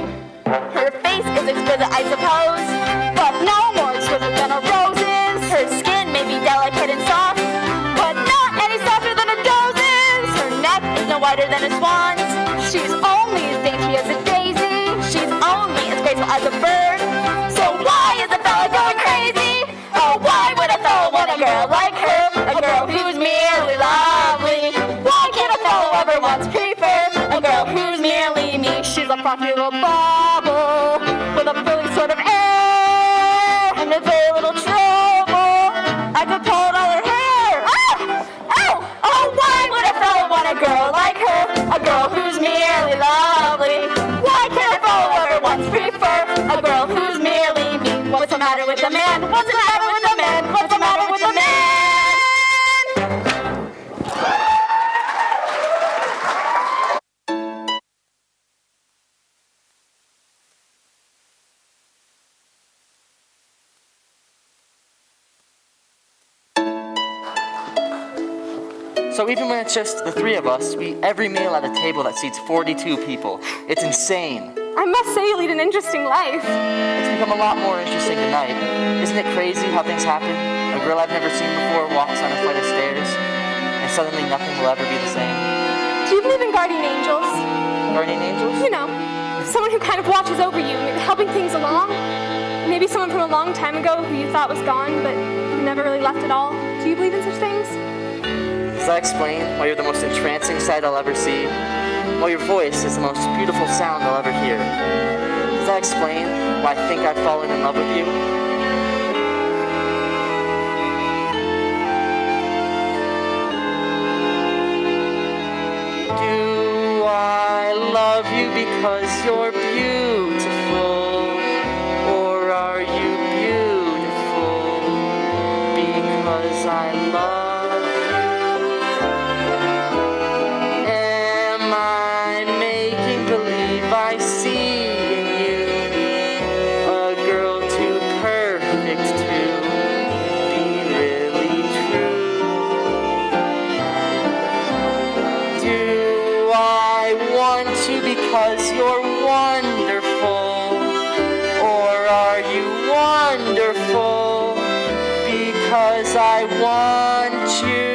D: Her face is exquisite, I suppose,
C: But no more exquisite than a rose's.
D: her skin may be delicate and soft,
C: But not any softer than a doze's.
D: her neck is no wider than a swan's.
C: She's only as dainty as a daisy.
D: She's only as graceful as a bird. So why is a fella going crazy? Oh, why would a fella want a girl like her? A girl who's merely lovely. Why can't a fellow ever once prefer a girl who's merely me?
C: She's a frothy little bauble with a frilly sort of air
D: And with very little trouble,
C: I could pull out her hair.
D: ah! Ow! Oh, why would a fellow want a girl like her? A girl who's merely lovely. Why can't a fellow ever once prefer a girl who's merely me? What's the matter with the man? What's the matter with the man? What's the matter with the man?
E: So even when it's just the three of us, we eat every meal at a table that seats 42 people. It's insane.
B: I must say you lead an interesting life.
E: It's become a lot more interesting tonight. Isn't it crazy how things happen? A girl I've never seen before walks on a flight of stairs, and suddenly nothing will ever be the same.
B: Do you believe in guardian angels?
E: Guardian angels?
B: You know, someone who kind of watches over you, helping things along. Maybe someone from a long time ago who you thought was gone, but who never really left at all. Do you believe in such things?
E: Does that explain why you're the most entrancing sight I'll ever see? Why your voice is the most beautiful sound I'll ever hear? Does that explain why I think I've fallen in love with you? Do I love you because you're beautiful? Or are you beautiful because I love you? Am I making believe I see in you a girl too perfect to be really true? Do I want you because you're wonderful? Or are you wonderful because I want you?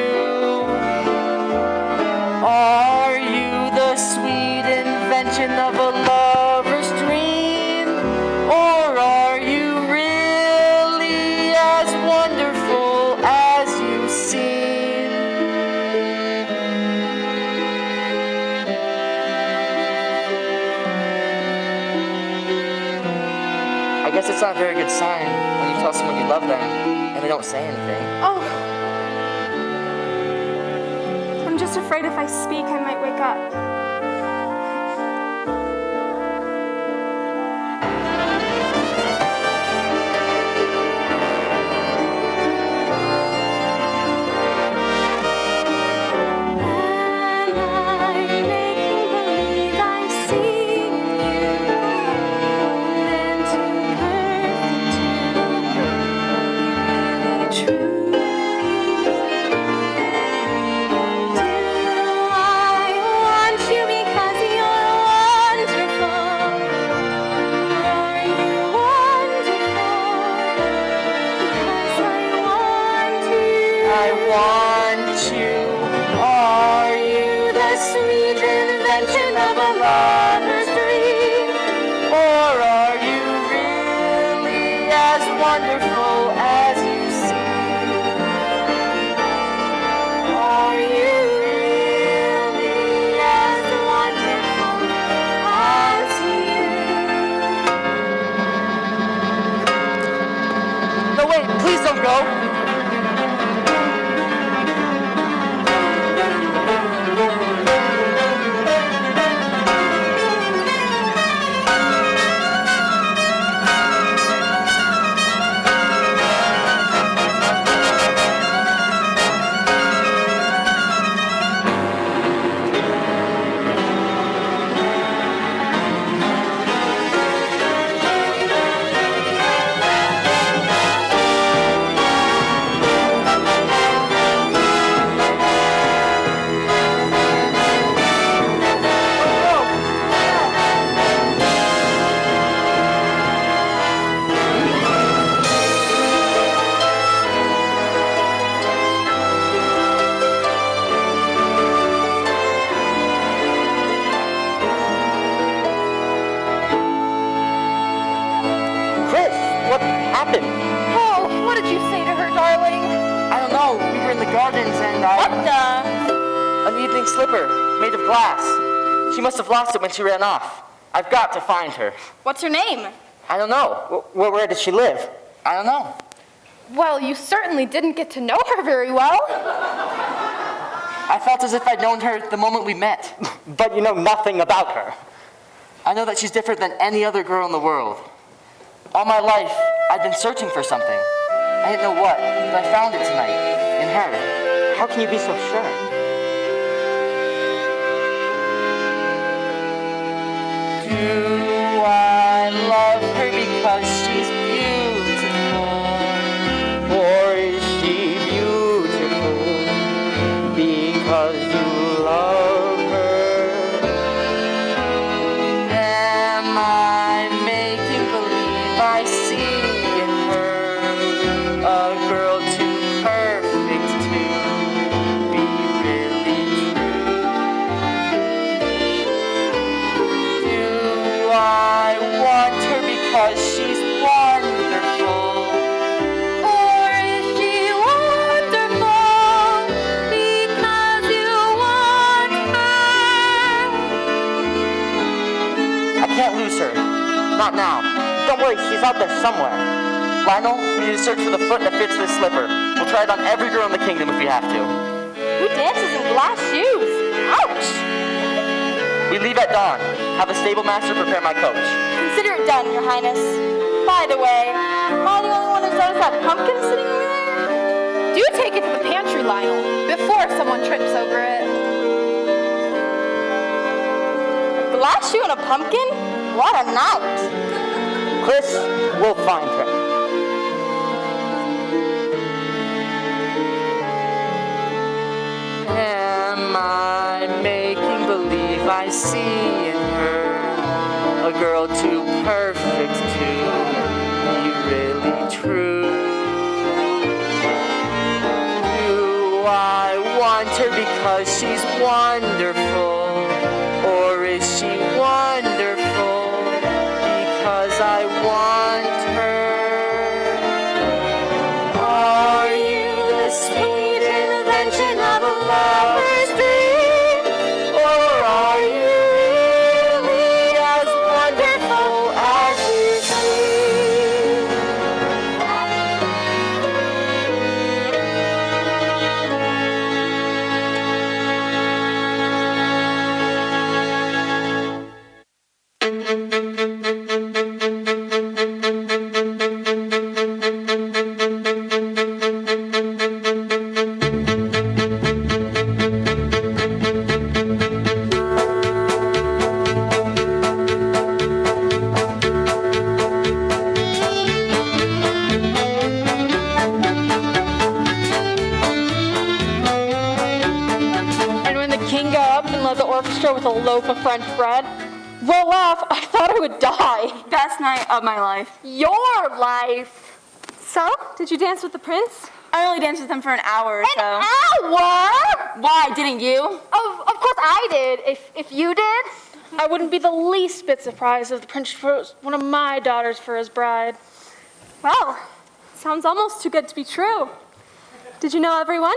E: Are you the sweet invention of a love That's not a very good sign when you tell someone you love them and they don't say anything.
A: Oh. I'm just afraid if I speak, I might wake up.
E: Please don't go.
C: Oh, what did you say to her, darling?
E: I don't know. We were in the gardens and
C: What the?
E: An evening slipper made of glass. She must have lost it when she ran off. I've got to find her.
C: What's her name?
E: I don't know. Where does she live? I don't know.
C: Well, you certainly didn't get to know her very well.
E: I felt as if I'd known her the moment we met.
F: But you know nothing about her.
E: I know that she's different than any other girl in the world. All my life, I've been searching for something. I didn't know what, but I found it tonight, in her.
F: How can you be so sure?
E: Do I love her because she's beautiful?
F: Or is she beautiful because you love her?
E: Am I making believe I see in her a girl too perfect to be really true? Do I want her because she's wonderful? Or is she wonderful because you want her?
F: I can't lose her. Not now. Don't worry, she's out there somewhere.
E: Lionel, we need to search for the foot that fits this slipper. We'll try it on every girl in the kingdom if we have to.
C: Who dances in glass shoes? Ouch!
E: We leave at dawn. Have a stable master prepare my coach.
C: Consider it done, Your Highness. By the way, am I the only one who's noticed that pumpkin sitting over there? Do take it to the pantry, Lionel, before someone trips over it. A glass shoe and a pumpkin? What a night!
F: Chris, we'll find her.
E: Am I making believe I see in her a girl too perfect to be really true? Do I want her because she's wonderful? Or is she wonderful because I want her? Are you the sweet invention of a lover's dream? Or are you really as wonderful as you seem?
C: And when the king got up and led the orchestra with a loaf of French bread, roll off, I thought I would die.
D: Best night of my life.
C: Your life.
B: So, did you dance with the prince?
D: I only danced with him for an hour or so.
C: An hour?
D: Why, didn't you?
C: Of course I did. If you did, I wouldn't be the least bit surprised if the prince chose one of my daughters for his bride.
B: Well, sounds almost too good to be true. Did you know everyone?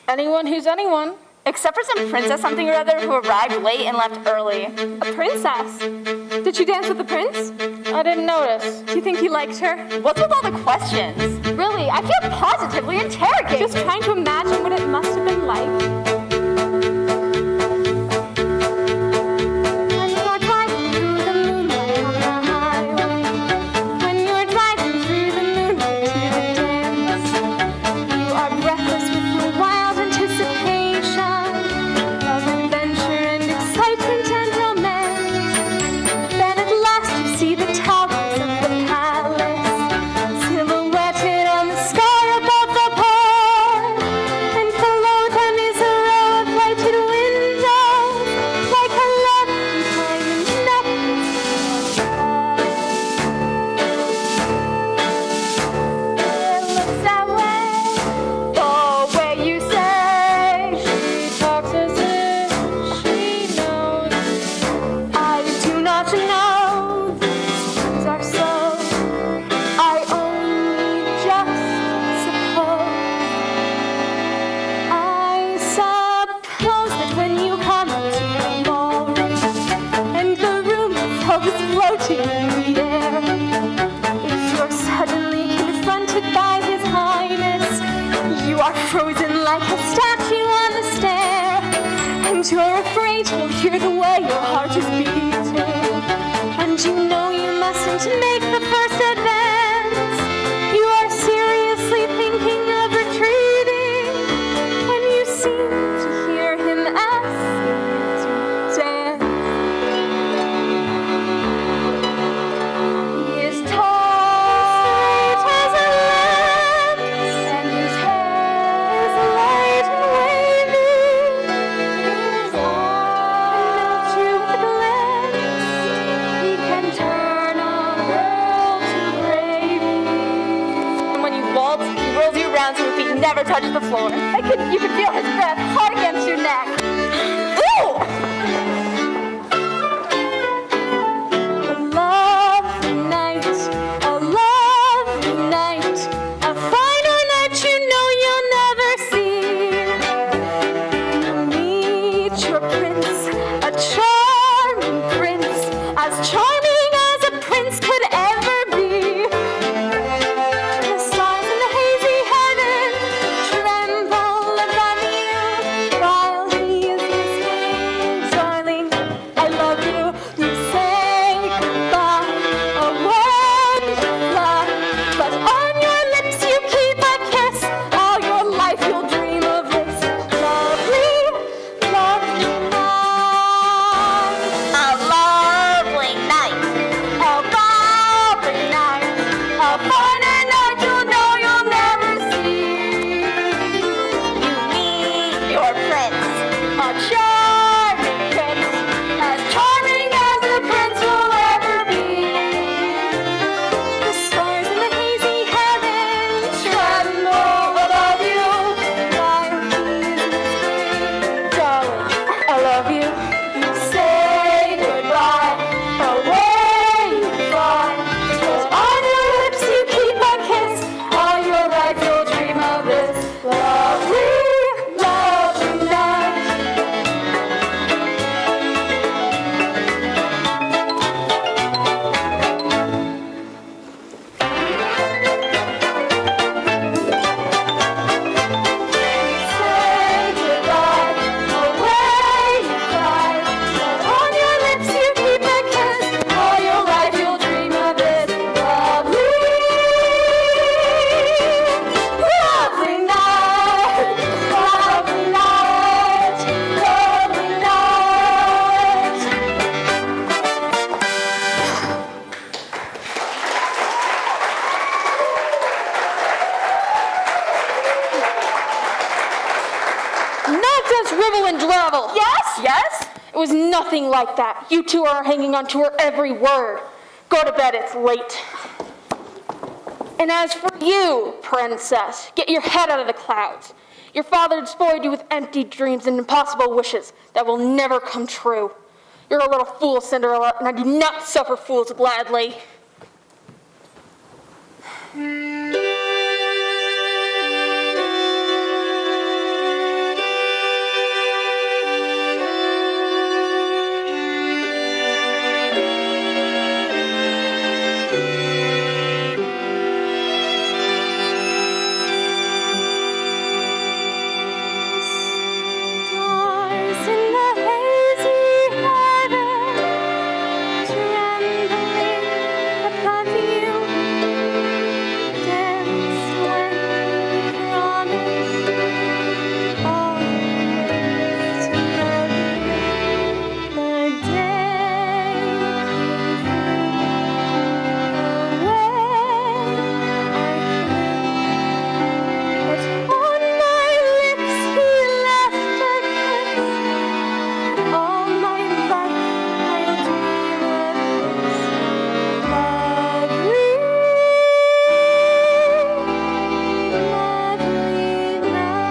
C: Anyone who's anyone.
D: Except for some princess something or other who arrived late and left early.
B: A princess. Did you dance with the prince?
C: I didn't notice.
B: Do you think he liked her?
D: What's with all the questions?
C: Really, I feel positively interrogated.
B: Just trying to imagine what it must have been like. When you're driving through the moonlight on the highway, when you're driving through the moonlight to the dance, you are breathless with your wild anticipation of adventure and excitement and romance. Then at last you see the towers of the palace, silhouetted on the sky above the pond, and below them is a row of lighted windows, like a lovely diamond necklace. It looks that way, the way you say.
C: She talks as if she knows.
B: I do not know, these things are so. I only just suppose. I suppose that when you come to the ballroom and the room itself is floating in the air, if you're suddenly confronted by His Highness, you are frozen like a statue on the stair, and you're afraid you'll hear the way your heart is beating, and you know you mustn't make the first advance. You are seriously thinking of retreating when you seem to hear Him ask you to dance. He is tall, straight as a lance, and his hair is light and wavy. His eyes melt you with a glance. He can turn a girl to gravy.
D: And when you waltz, he rolls you around so your feet never touch the floor. You can feel his breath hot against your neck. Ooh!
B: A lovely night, a finer night you know you'll never see. You'll meet your prince, a charming prince, as charming as a prince could ever be. The stars in the hazy heaven tremble above you while he is listening. Darling, I love you. You say goodbye, a word to fly, but on your lips you keep a kiss. All your life you'll dream of this lovely, lovely night.
D: A lovely night.
C: nothing like that. You two are hanging on to her every word. Go to bed, it's late. And as for you, princess, get your head out of the clouds. Your father spoiled you with empty dreams and impossible wishes that will never come true. You're a little fool, Cinderella, and I do not suffer fools gladly.
A: Stars in the hazy heaven, trembling above you, dance when we promise always to love you. The day but on my lips he left a kiss. All my life I'll dream of this lovely, lovely night.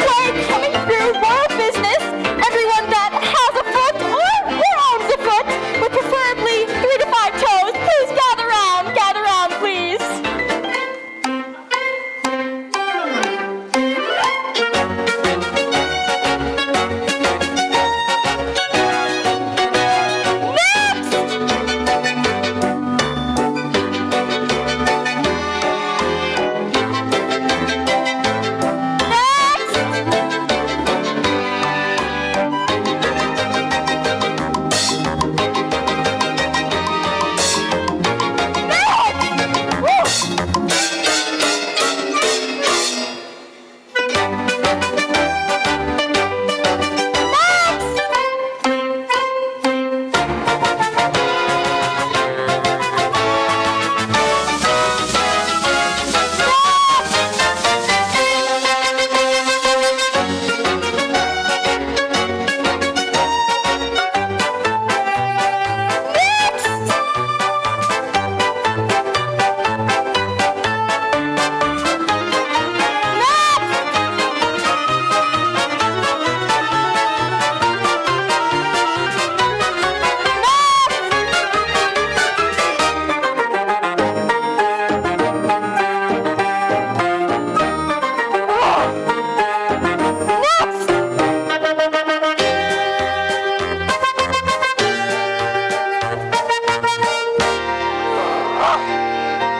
B: Way coming through royal business. Everyone that has a foot or owns a foot, with preferably 3 to 5 toes, please gather round, please.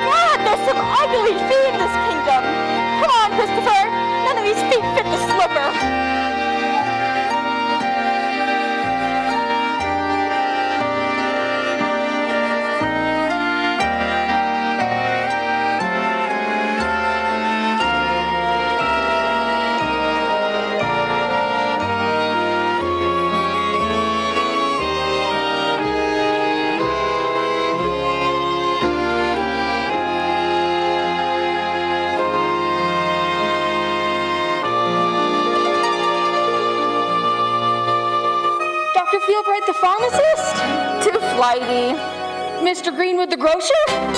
B: God, there's some ugly feet in this kingdom. Come on, Christopher. None of these feet fit the slipper.
C: Dr. Fieldbright, the pharmacist?
B: Too flighty.
C: Mr. Greenwood, the grocer?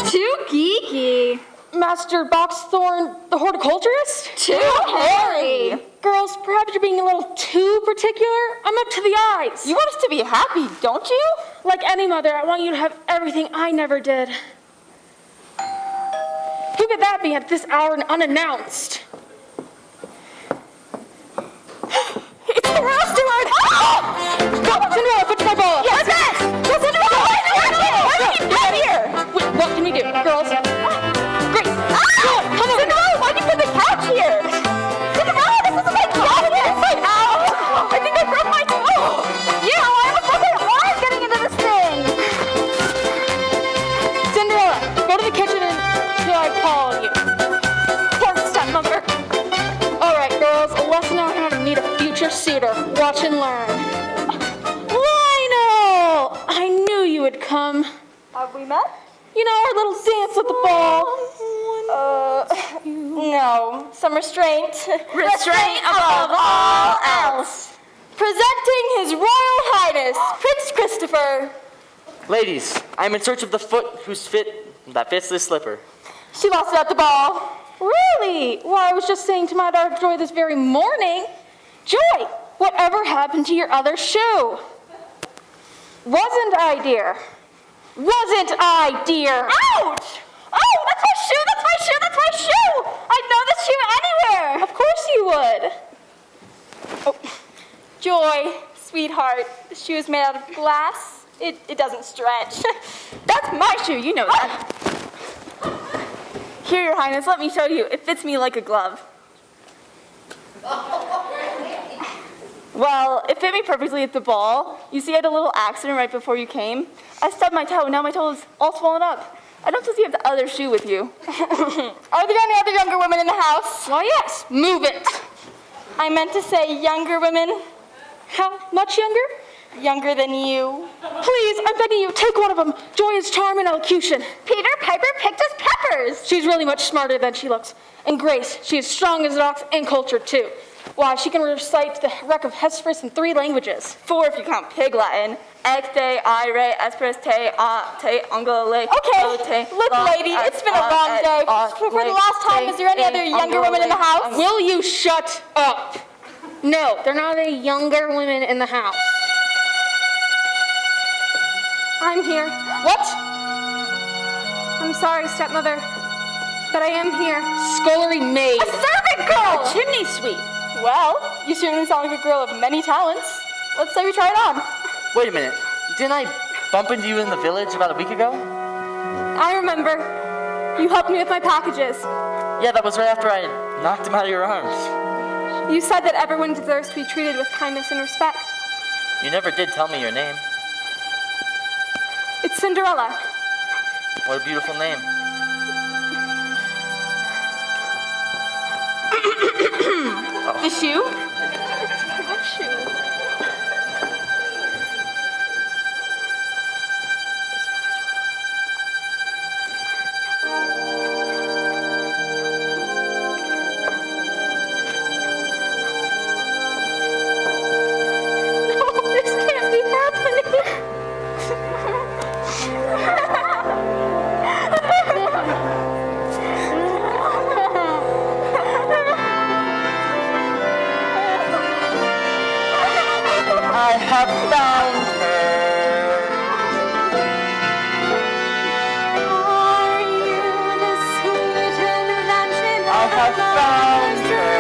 B: Too geeky.
C: Master Boxthorn, the horticulturist?
B: Too hairy.
C: Girls, perhaps you're being a little too particular. I'm up to the eyes.
B: You want us to be happy, don't you?
C: Like any mother, I want you to have everything I never did. Who could that be at this hour and unannounced?
B: It's the real steward.
C: Go, Cinderella, fetch my bowl.
B: Yes, yes. Go, Cinderella. Get here.
C: Wait, what can we do? Girls? Grace, come on.
B: Cinderella, why'd you put the couch here? Cinderella, this isn't my couch. It's like, ow. I think I
C: come.
B: Have we met?
C: You know, our little dance at the ball.
B: No. Some restraint.
C: Restraint above all else.
B: Presenting His Royal Highness, Prince Christopher.
E: Ladies, I'm in search of the foot that fits this slipper.
B: She lost it at the ball.
C: Really? Well, I was just saying to my daughter Joy this very morning. Joy, whatever happened to your other shoe? Wasn't I, dear? Wasn't I, dear?
B: Ouch! Oh, that's my shoe, that's my shoe, that's my shoe! I'd know this shoe anywhere.
C: Of course you would.
B: Oh. Joy, sweetheart, the shoe is made out of glass. It doesn't stretch. That's my shoe, you know that. Here, Your Highness, let me show you. It fits me like a glove. Well, it fit me perfectly at the ball. You see, I had a little accident right before you came. I stubbed my toe, and now my toe is all swollen up. I don't suppose you have the other shoe with you. Are there any other younger women in the house?
C: Why, yes. Move it.
B: I meant to say younger women.
C: How much younger?
B: Younger than you.
C: Please, I'm begging you, take one of them. Joy is charm and elocution.
B: Peter Piper picked us peppers.
C: She's really much smarter than she looks. And Grace, she is strong as an ox and cultured too. Why, she can recite the wreck of Hesperus in 3 languages.
B: 4 if you count Pig Latin. Ex te, ire, esperes te, te, angole. Okay, look, lady, it's been a long day. For the last time, is there any other younger women in the house?
C: Will you shut up? No, there are not any younger women in the house.
A: I'm here.
C: What?
A: I'm sorry, stepmother, but I am here.
C: Scullery maid.
B: A servant girl!
C: A chimney sweep.
B: Well, you certainly sound like a girl of many talents. Let's say we try it on.
E: Wait a minute. Didn't I bump into you in the village about a week ago?
A: I remember. You helped me with my packages.
E: Yeah, that was right after I knocked him out of your arms.
A: You said that everyone deserves to be treated with kindness and respect.
E: You never did tell me your name.
A: It's Cinderella.
E: What a beautiful name.
B: The shoe?
C: What shoe? No, this can't be happening.
E: I have found her.
A: Are you the sweet invention
E: I have found her.